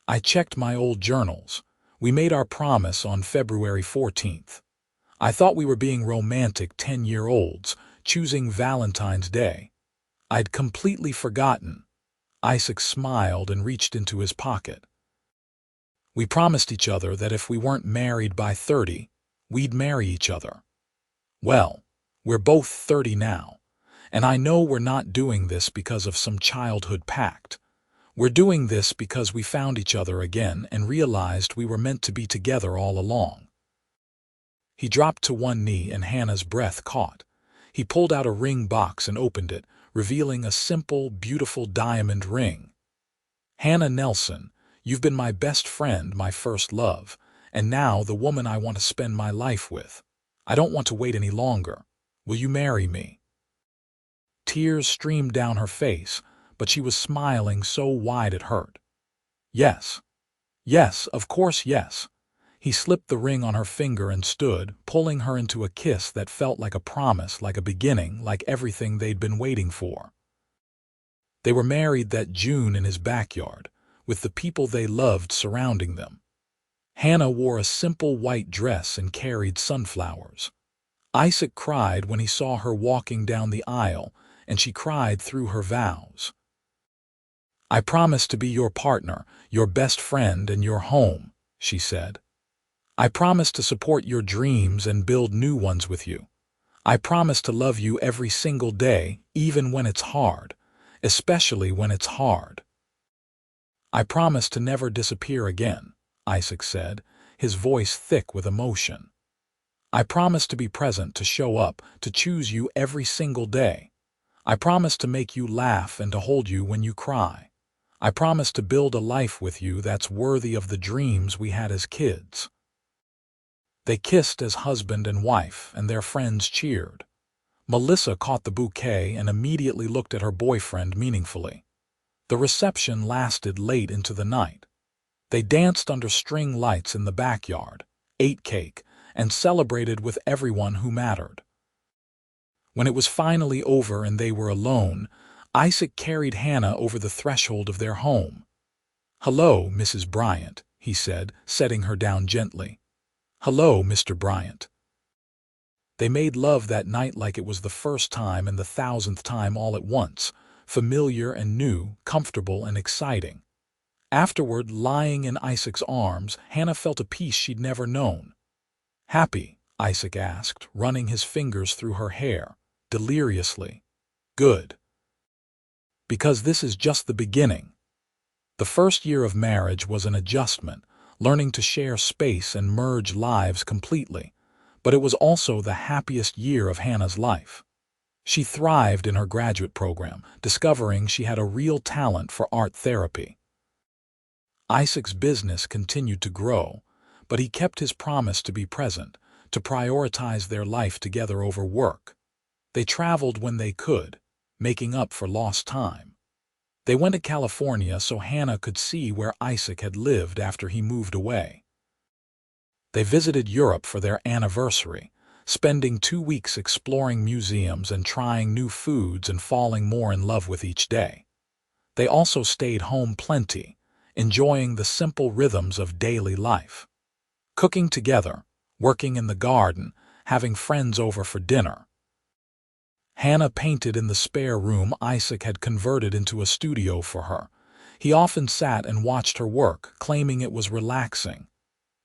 "I checked my old journals. We made our promise on February 14th. I thought we were being romantic 10-year-olds, choosing Valentine's Day. I'd completely forgotten." Isaac smiled and reached into his pocket. "We promised each other that if we weren't married by 30, we'd marry each other. Well, we're both 30 now, and I know we're not doing this because of some childhood pact. We're doing this because we found each other again and realized we were meant to be together all along." He dropped to one knee and Hannah's breath caught. He pulled out a ring box and opened it, revealing a simple, beautiful diamond ring. "Hannah Nelson, you've been my best friend, my first love, and now the woman I want to spend my life with. I don't want to wait any longer. Will you marry me?" Tears streamed down her face, but she was smiling so wide it hurt. "Yes. Yes, of course, yes." He slipped the ring on her finger and stood, pulling her into a kiss that felt like a promise, like a beginning, like everything they'd been waiting for. They were married that June in his backyard, with the people they loved surrounding them. Hannah wore a simple white dress and carried sunflowers. Isaac cried when he saw her walking down the aisle, and she cried through her vows. "I promise to be your partner, your best friend, and your home," she said. "I promise to support your dreams and build new ones with you. I promise to love you every single day, even when it's hard, especially when it's hard." "I promise to never disappear again," Isaac said, his voice thick with emotion. "I promise to be present, to show up, to choose you every single day. I promise to make you laugh and to hold you when you cry. I promise to build a life with you that's worthy of the dreams we had as kids." They kissed as husband and wife, and their friends cheered. Melissa caught the bouquet and immediately looked at her boyfriend meaningfully. The reception lasted late into the night. They danced under string lights in the backyard, ate cake, and celebrated with everyone who mattered. When it was finally over and they were alone, Isaac carried Hannah over the threshold of their home. "Hello, Mrs. Bryant," he said, setting her down gently. "Hello, Mr. Bryant." They made love that night like it was the first time and the 1000th time all at once, familiar and new, comfortable and exciting. Afterward, lying in Isaac's arms, Hannah felt a peace she'd never known. "Happy?" Isaac asked, running his fingers through her hair, deliriously. "Good. Because this is just the beginning." The first year of marriage was an adjustment, learning to share space and merge lives completely, but it was also the happiest year of Hannah's life. She thrived in her graduate program, discovering she had a real talent for art therapy. Isaac's business continued to grow, but he kept his promise to be present, to prioritize their life together over work. They traveled when they could, making up for lost time. They went to California so Hannah could see where Isaac had lived after he moved away. They visited Europe for their anniversary, spending 2 weeks exploring museums and trying new foods and falling more in love with each day. They also stayed home plenty, enjoying the simple rhythms of daily life. Cooking together, working in the garden, having friends over for dinner. Hannah painted in the spare room Isaac had converted into a studio for her. He often sat and watched her work, claiming it was relaxing.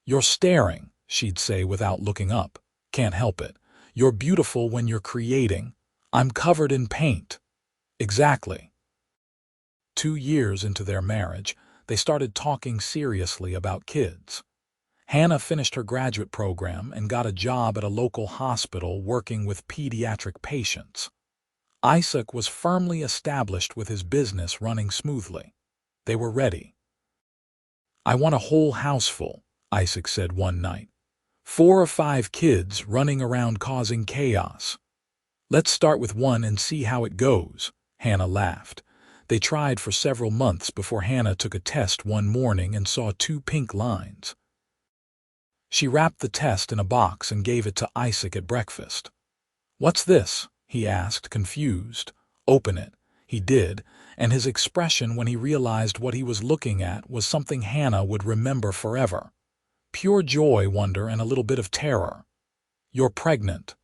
"You're staring," she'd say without looking up. "Can't help it. You're beautiful when you're creating. I'm covered in paint." Exactly. 2 years into their marriage, they started talking seriously about kids. Hannah finished her graduate program and got a job at a local hospital working with pediatric patients. Isaac was firmly established with his business running smoothly. They were ready. "I want a whole house full," Isaac said one night. 4 or 5 kids running around causing chaos. "Let's start with one and see how it goes," Hannah laughed. They tried for several months before Hannah took a test one morning and saw 2 pink lines. She wrapped the test in a box and gave it to Isaac at breakfast. "What's this?" he asked, confused. "Open it." He did, and his expression when he realized what he was looking at was something Hannah would remember forever. Pure joy, wonder, and a little bit of terror. "You're pregnant."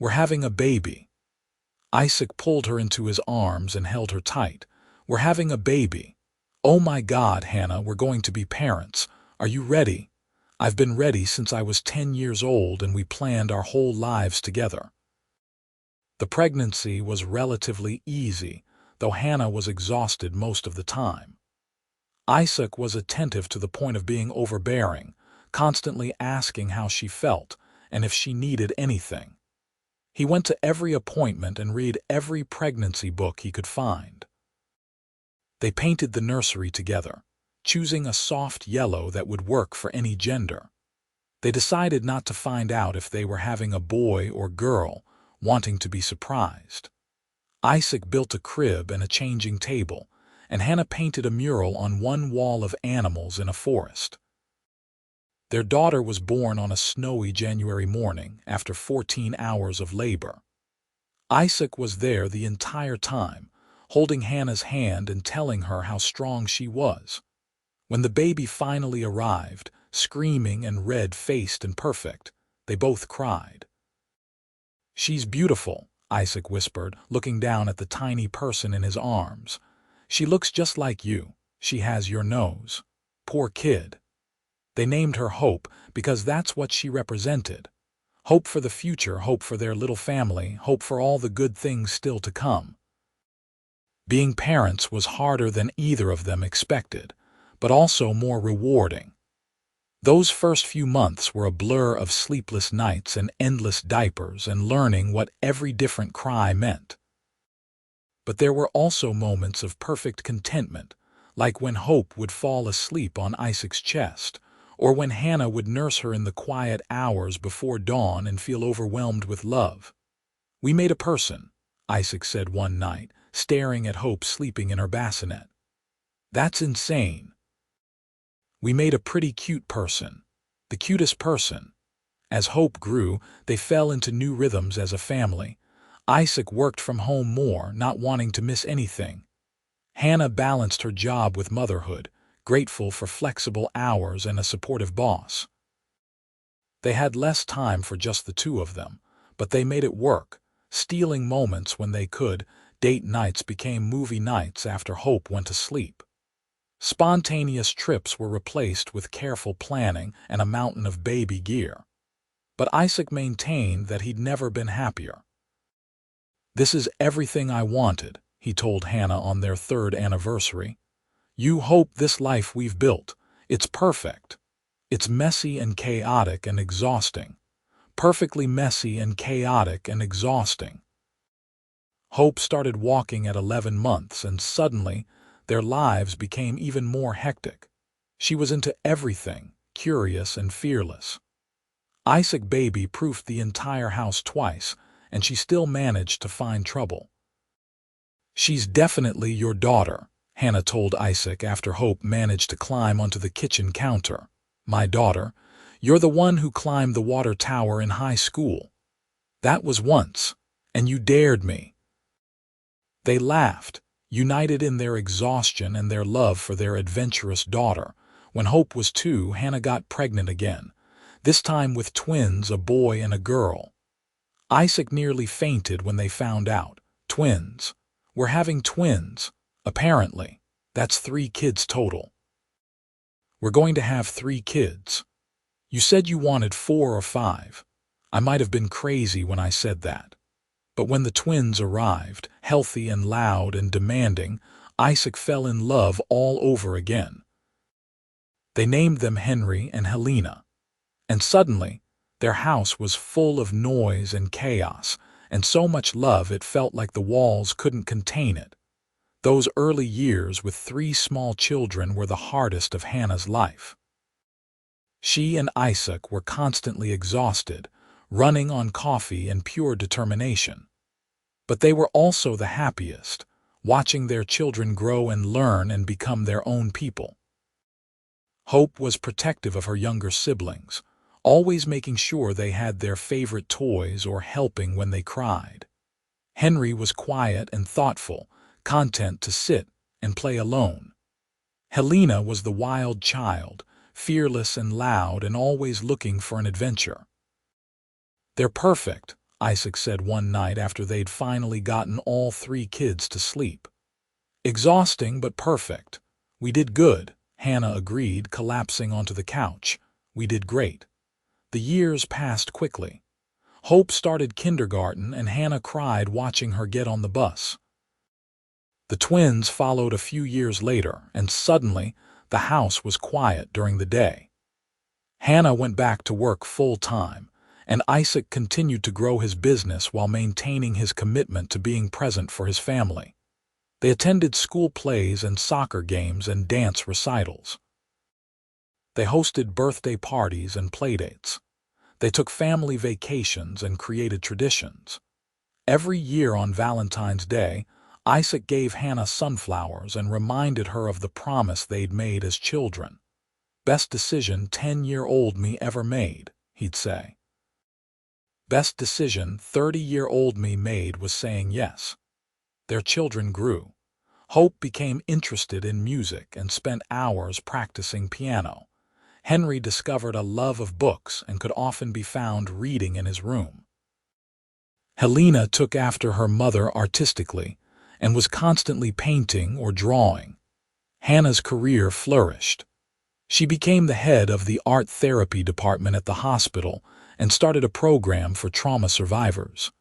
"We're having a baby." Isaac pulled her into his arms and held her tight. "We're having a baby." "Oh my God, Hannah, we're going to be parents. Are you ready?" "I've been ready since I was 10 years old and we planned our whole lives together." The pregnancy was relatively easy, though Hannah was exhausted most of the time. Isaac was attentive to the point of being overbearing, constantly asking how she felt and if she needed anything. He went to every appointment and read every pregnancy book he could find. They painted the nursery together, choosing a soft yellow that would work for any gender. They decided not to find out if they were having a boy or girl, wanting to be surprised. Isaac built a crib and a changing table, and Hannah painted a mural on one wall of animals in a forest. Their daughter was born on a snowy January morning after 14 hours of labor. Isaac was there the entire time, holding Hannah's hand and telling her how strong she was. When the baby finally arrived, screaming and red-faced and perfect, they both cried. "She's beautiful," Isaac whispered, looking down at the tiny person in his arms. "She looks just like you. She has your nose. Poor kid." They named her Hope because that's what she represented. Hope for the future, hope for their little family, hope for all the good things still to come. Being parents was harder than either of them expected, but also more rewarding. Those first few months were a blur of sleepless nights and endless diapers and learning what every different cry meant. But there were also moments of perfect contentment, like when Hope would fall asleep on Isaac's chest, or when Hannah would nurse her in the quiet hours before dawn and feel overwhelmed with love. "We made a person," Isaac said one night, staring at Hope sleeping in her bassinet. "That's insane." "We made a pretty cute person. The cutest person." As Hope grew, they fell into new rhythms as a family. Isaac worked from home more, not wanting to miss anything. Hannah balanced her job with motherhood, grateful for flexible hours and a supportive boss. They had less time for just the two of them, but they made it work, stealing moments when they could. Date nights became movie nights after Hope went to sleep. Spontaneous trips were replaced with careful planning and a mountain of baby gear. But Isaac maintained that he'd never been happier. "This is everything I wanted," he told Hannah on their 3rd anniversary. "You hope this life we've built. It's perfect. It's messy and chaotic and exhausting. Perfectly messy and chaotic and exhausting." Hope started walking at 11 months, and suddenly their lives became even more hectic. She was into everything, curious and fearless. Isaac baby proofed the entire house twice, and she still managed to find trouble. "She's definitely your daughter," Hannah told Isaac after Hope managed to climb onto the kitchen counter. "My daughter, You're the one who climbed the water tower in high school. That was once, and you dared me." They laughed, united in their exhaustion and their love for their adventurous daughter. When Hope was 2, Hannah got pregnant again, this time with twins, a boy and a girl. Isaac nearly fainted when they found out. Twins. "We're having twins, apparently. That's 3 kids total." "We're going to have 3 kids. You said you wanted 4 or 5. I might have been crazy when I said that." But when the twins arrived, healthy and loud and demanding, Isaac fell in love all over again. They named them Henry and Helena. And suddenly, their house was full of noise and chaos, and so much love it felt like the walls couldn't contain it. Those early years with 3 small children were the hardest of Hannah's life. She and Isaac were constantly exhausted, running on coffee and pure determination. But they were also the happiest, watching their children grow and learn and become their own people. Hope was protective of her younger siblings, always making sure they had their favorite toys or helping when they cried. Henry was quiet and thoughtful, content to sit and play alone. Helena was the wild child, fearless and loud and always looking for an adventure. "They're perfect," Isaac said one night after they'd finally gotten all 3 kids to sleep. "Exhausting but perfect. We did good," Hannah agreed, collapsing onto the couch. "We did great." The years passed quickly. Hope started kindergarten and Hannah cried watching her get on the bus. The twins followed a few years later, and suddenly the house was quiet during the day. Hannah went back to work full-time, and Isaac continued to grow his business while maintaining his commitment to being present for his family. They attended school plays and soccer games and dance recitals. They hosted birthday parties and playdates. They took family vacations and created traditions. Every year on Valentine's Day, Isaac gave Hannah sunflowers and reminded her of the promise they'd made as children. "Best decision 10-year-old me ever made," he'd say. Best decision 30-year-old me made was saying yes. Their children grew. Hope became interested in music and spent hours practicing piano. Henry discovered a love of books and could often be found reading in his room. Helena took after her mother artistically and was constantly painting or drawing. Hannah's career flourished. She became the head of the art therapy department at the hospital and started a program for trauma survivors.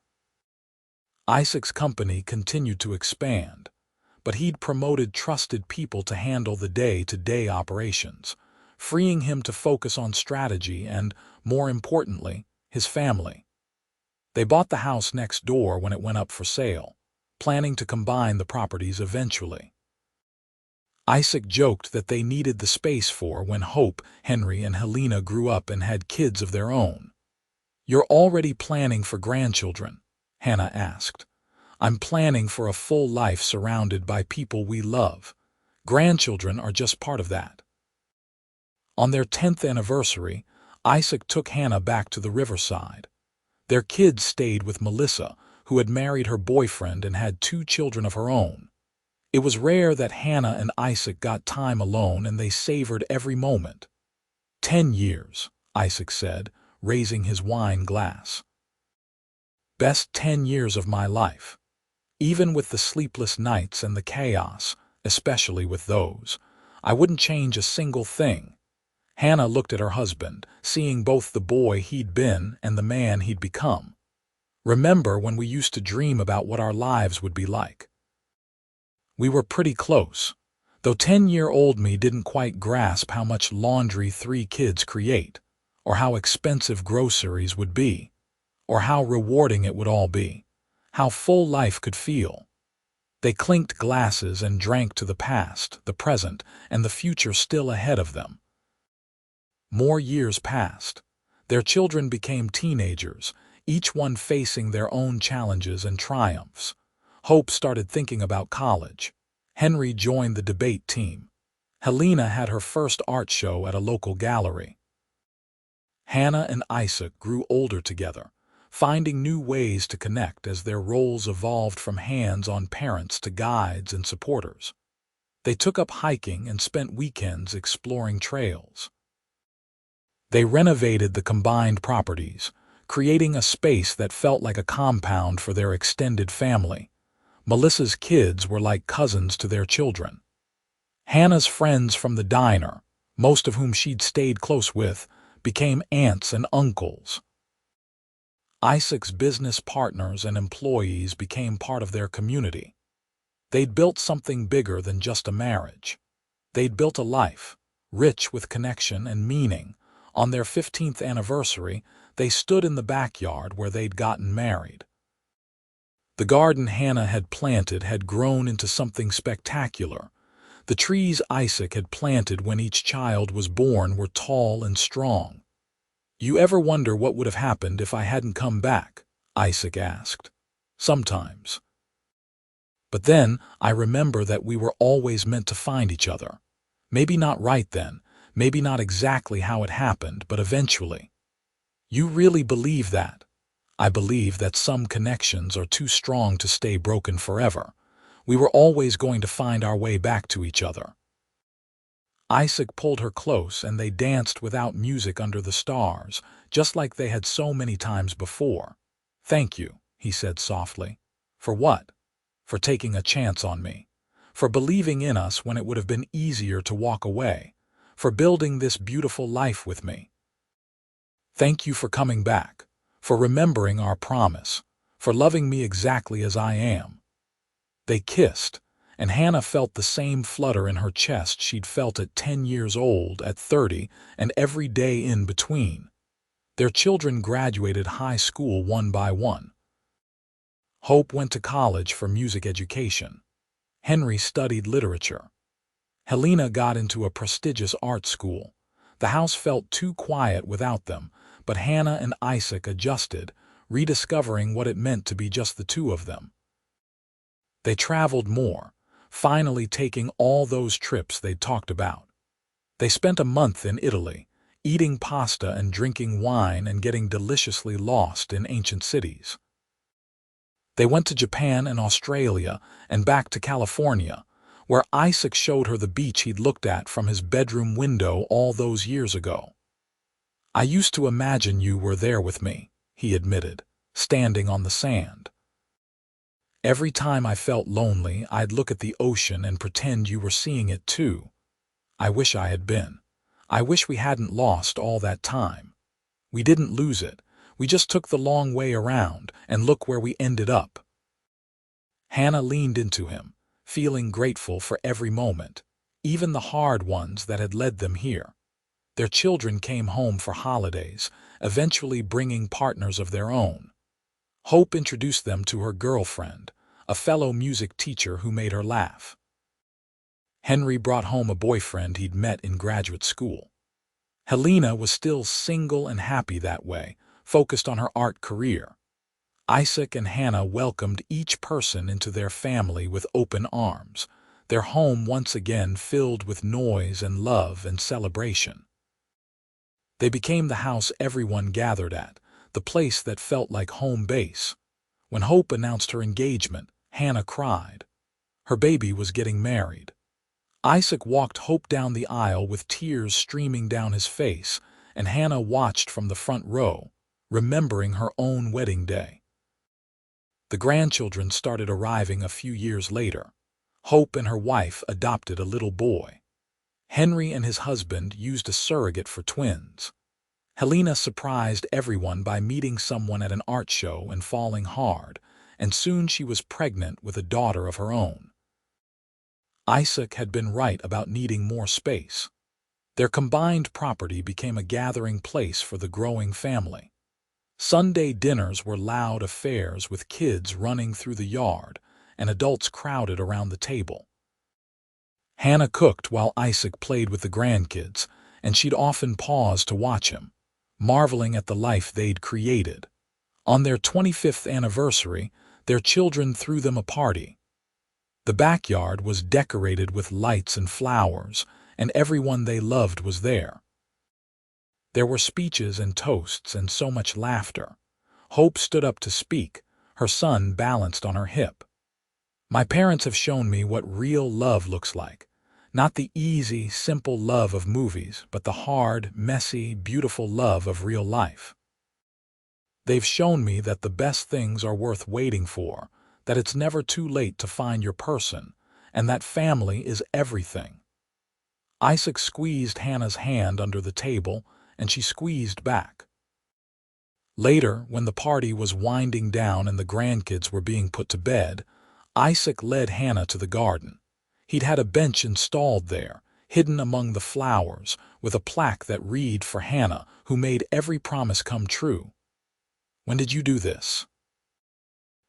Isaac's company continued to expand, but he'd promoted trusted people to handle the day-to-day operations, freeing him to focus on strategy and, more importantly, his family. They bought the house next door when it went up for sale, planning to combine the properties eventually. Isaac joked that they needed the space for when Hope, Henry, and Helena grew up and had kids of their own. "You're already planning for grandchildren?" Hannah asked. "I'm planning for a full life surrounded by people we love. Grandchildren are just part of that." On their 10th anniversary, Isaac took Hannah back to the riverside. Their kids stayed with Melissa, who had married her boyfriend and had 2 children of her own. It was rare that Hannah and Isaac got time alone, and they savored every moment. 10 years, Isaac said, raising his wine glass. "Best 10 years of my life. Even with the sleepless nights and the chaos, especially with those, I wouldn't change a single thing." Hannah looked at her husband, seeing both the boy he'd been and the man he'd become. "Remember when we used to dream about what our lives would be like?" "We were pretty close, though 10-year-old me didn't quite grasp how much laundry 3 kids create, or how expensive groceries would be, or how rewarding it would all be, how full life could feel." They clinked glasses and drank to the past, the present, and the future still ahead of them. More years passed. Their children became teenagers, each one facing their own challenges and triumphs. Hope started thinking about college. Henry joined the debate team. Helena had her first art show at a local gallery. Hannah and Isaac grew older together, finding new ways to connect as their roles evolved from hands-on parents to guides and supporters. They took up hiking and spent weekends exploring trails. They renovated the combined properties, creating a space that felt like a compound for their extended family. Melissa's kids were like cousins to their children. Hannah's friends from the diner, most of whom she'd stayed close with, became aunts and uncles. Isaac's business partners and employees became part of their community. They'd built something bigger than just a marriage. They'd built a life, rich with connection and meaning. On their 15th anniversary, they stood in the backyard where they'd gotten married. The garden Hannah had planted had grown into something spectacular. The trees Isaac had planted when each child was born were tall and strong. "You ever wonder what would have happened if I hadn't come back?" Isaac asked. "Sometimes. But then I remember that we were always meant to find each other. Maybe not right then, maybe not exactly how it happened, but eventually." "You really believe that?" "I believe that some connections are too strong to stay broken forever. We were always going to find our way back to each other." Isaac pulled her close and they danced without music under the stars, just like they had so many times before. "Thank you," he said softly. "For what?" "For taking a chance on me. For believing in us when it would have been easier to walk away. For building this beautiful life with me. Thank you for coming back. For remembering our promise. For loving me exactly as I am." They kissed, and Hannah felt the same flutter in her chest she'd felt at 10 years old, at 30, and every day in between. Their children graduated high school one by one. Hope went to college for music education. Henry studied literature. Helena got into a prestigious art school. The house felt too quiet without them, but Hannah and Isaac adjusted, rediscovering what it meant to be just the two of them. They traveled more, finally taking all those trips they'd talked about. They spent a month in Italy, eating pasta and drinking wine and getting deliciously lost in ancient cities. They went to Japan and Australia and back to California, where Isaac showed her the beach he'd looked at from his bedroom window all those years ago. "I used to imagine you were there with me," he admitted, standing on the sand. "Every time I felt lonely, I'd look at the ocean and pretend you were seeing it too. I wish I had been. I wish we hadn't lost all that time. We didn't lose it. We just took the long way around, and look where we ended up." Hannah leaned into him, feeling grateful for every moment, even the hard ones that had led them here. Their children came home for holidays, eventually bringing partners of their own. Hope introduced them to her girlfriend, a fellow music teacher who made her laugh. Henry brought home a boyfriend he'd met in graduate school. Helena was still single and happy that way, focused on her art career. Isaac and Hannah welcomed each person into their family with open arms, their home once again filled with noise and love and celebration. They became the house everyone gathered at, the place that felt like home base. When Hope announced her engagement, Hannah cried. Her baby was getting married. Isaac walked Hope down the aisle with tears streaming down his face, and Hannah watched from the front row, remembering her own wedding day. The grandchildren started arriving a few years later. Hope and her wife adopted a little boy. Henry and his husband used a surrogate for twins. Helena surprised everyone by meeting someone at an art show and falling hard, and soon she was pregnant with a daughter of her own. Isaac had been right about needing more space. Their combined property became a gathering place for the growing family. Sunday dinners were loud affairs with kids running through the yard and adults crowded around the table. Hannah cooked while Isaac played with the grandkids, and she'd often pause to watch him, marveling at the life they'd created. On their 25th anniversary, their children threw them a party. The backyard was decorated with lights and flowers, and everyone they loved was there. There were speeches and toasts and so much laughter. Hope stood up to speak, her son balanced on her hip. My parents have shown me what real love looks like. Not the easy, simple love of movies, but the hard, messy, beautiful love of real life. They've shown me that the best things are worth waiting for, that it's never too late to find your person, and that family is everything. Isaac squeezed Hannah's hand under the table, and she squeezed back. Later, when the party was winding down and the grandkids were being put to bed, Isaac led Hannah to the garden. He'd had a bench installed there, hidden among the flowers, with a plaque that read for Hannah, who made every promise come true. "When did you do this?"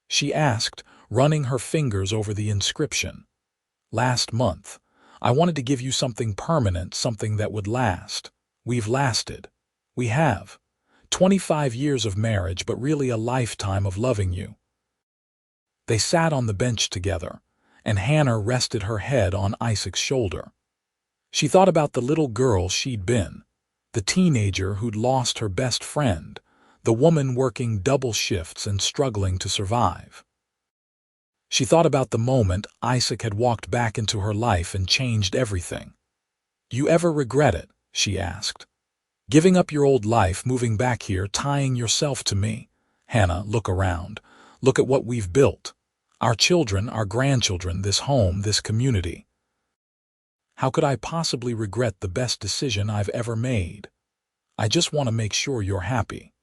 she asked, running her fingers over the inscription. "Last month. I wanted to give you something permanent, something that would last. We've lasted. We have. 25 years of marriage, but really a lifetime of loving you." They sat on the bench together, and Hannah rested her head on Isaac's shoulder. She thought about the little girl she'd been, the teenager who'd lost her best friend, the woman working double shifts and struggling to survive. She thought about the moment Isaac had walked back into her life and changed everything. "You ever regret it?" she asked. "Giving up your old life, moving back here, tying yourself to me?" "Hannah, look around. Look at what we've built. Our children, our grandchildren, this home, this community. How could I possibly regret the best decision I've ever made? I just want to make sure you're happy.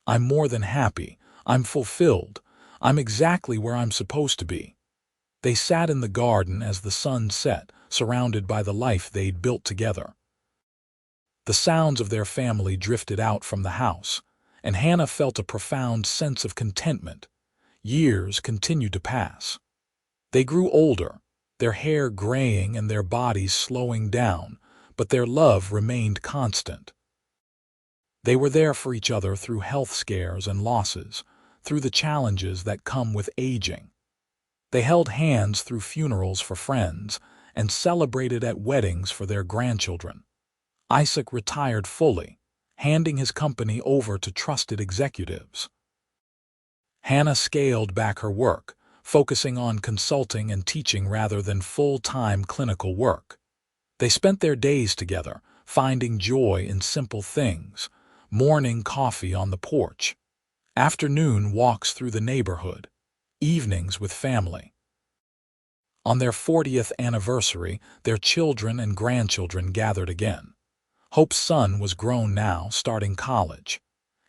I'm more than happy. I'm fulfilled. I'm exactly where I'm supposed to be." They sat in the garden as the sun set, surrounded by the life they'd built together. The sounds of their family drifted out from the house, and Hannah felt a profound sense of contentment. Years continued to pass. They grew older, their hair graying and their bodies slowing down, but their love remained constant. They were there for each other through health scares and losses, through the challenges that come with aging. They held hands through funerals for friends and celebrated at weddings for their grandchildren. Isaac retired fully, handing his company over to trusted executives. Hannah scaled back her work, focusing on consulting and teaching rather than full-time clinical work. They spent their days together, finding joy in simple things: morning coffee on the porch, afternoon walks through the neighborhood, evenings with family. On their 40th anniversary, their children and grandchildren gathered again. Hope's son was grown now, starting college.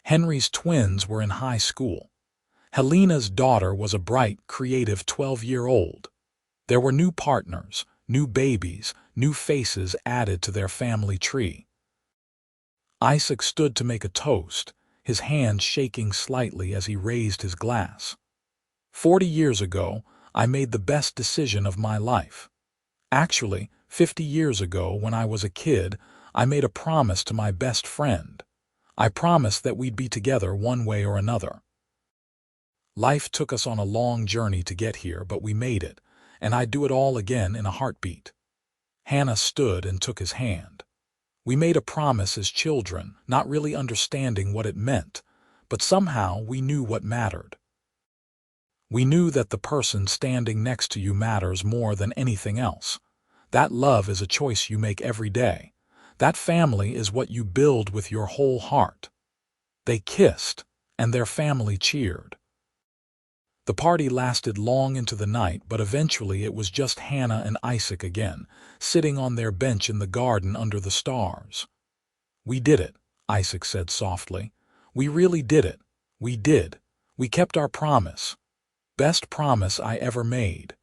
Henry's twins were in high school. Helena's daughter was a bright, creative 12-year-old. There were new partners, new babies, new faces added to their family tree. Isaac stood to make a toast, his hand shaking slightly as he raised his glass. 40 years ago, I made the best decision of my life. Actually, 50 years ago, when I was a kid, I made a promise to my best friend. I promised that we'd be together one way or another. Life took us on a long journey to get here, but we made it, and I'd do it all again in a heartbeat. Hannah stood and took his hand. We made a promise as children, not really understanding what it meant, but somehow we knew what mattered. We knew that the person standing next to you matters more than anything else. That love is a choice you make every day. That family is what you build with your whole heart. They kissed, and their family cheered. The party lasted long into the night, but eventually it was just Hannah and Isaac again, sitting on their bench in the garden under the stars. "We did it," Isaac said softly. "We really did it. We did. We kept our promise. Best promise I ever made."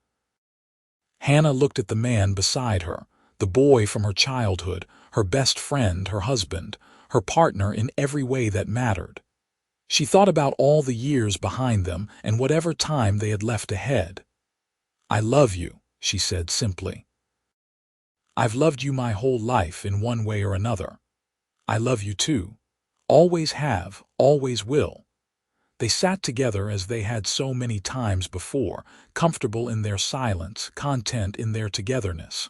Hannah looked at the man beside her, the boy from her childhood, her best friend, her husband, her partner in every way that mattered. She thought about all the years behind them and whatever time they had left ahead. "I love you," she said simply. "I've loved you my whole life in one way or another. I love you too. Always have, always will." They sat together as they had so many times before, comfortable in their silence, content in their togetherness.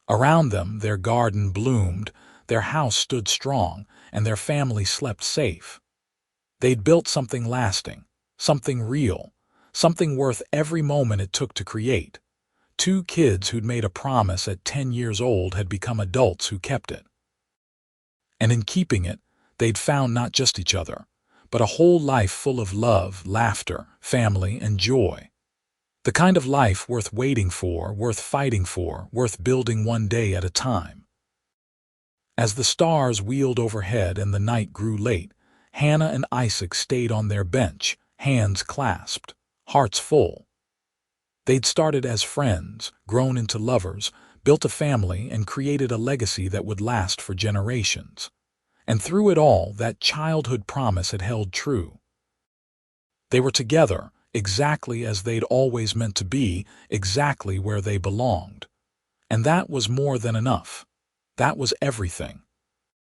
Around them, their garden bloomed. their house stood strong, and their family slept safe. They'd built something lasting, something real, something worth every moment it took to create. Two kids who'd made a promise at 10 years old had become adults who kept it. And in keeping it, they'd found not just each other, but a whole life full of love, laughter, family, and joy. The kind of life worth waiting for, worth fighting for, worth building one day at a time. As the stars wheeled overhead and the night grew late, Hannah and Isaac stayed on their bench, hands clasped, hearts full. They'd started as friends, grown into lovers, built a family, and created a legacy that would last for generations. And through it all, that childhood promise had held true. They were together, exactly as they'd always meant to be, exactly where they belonged. And that was more than enough. That was everything.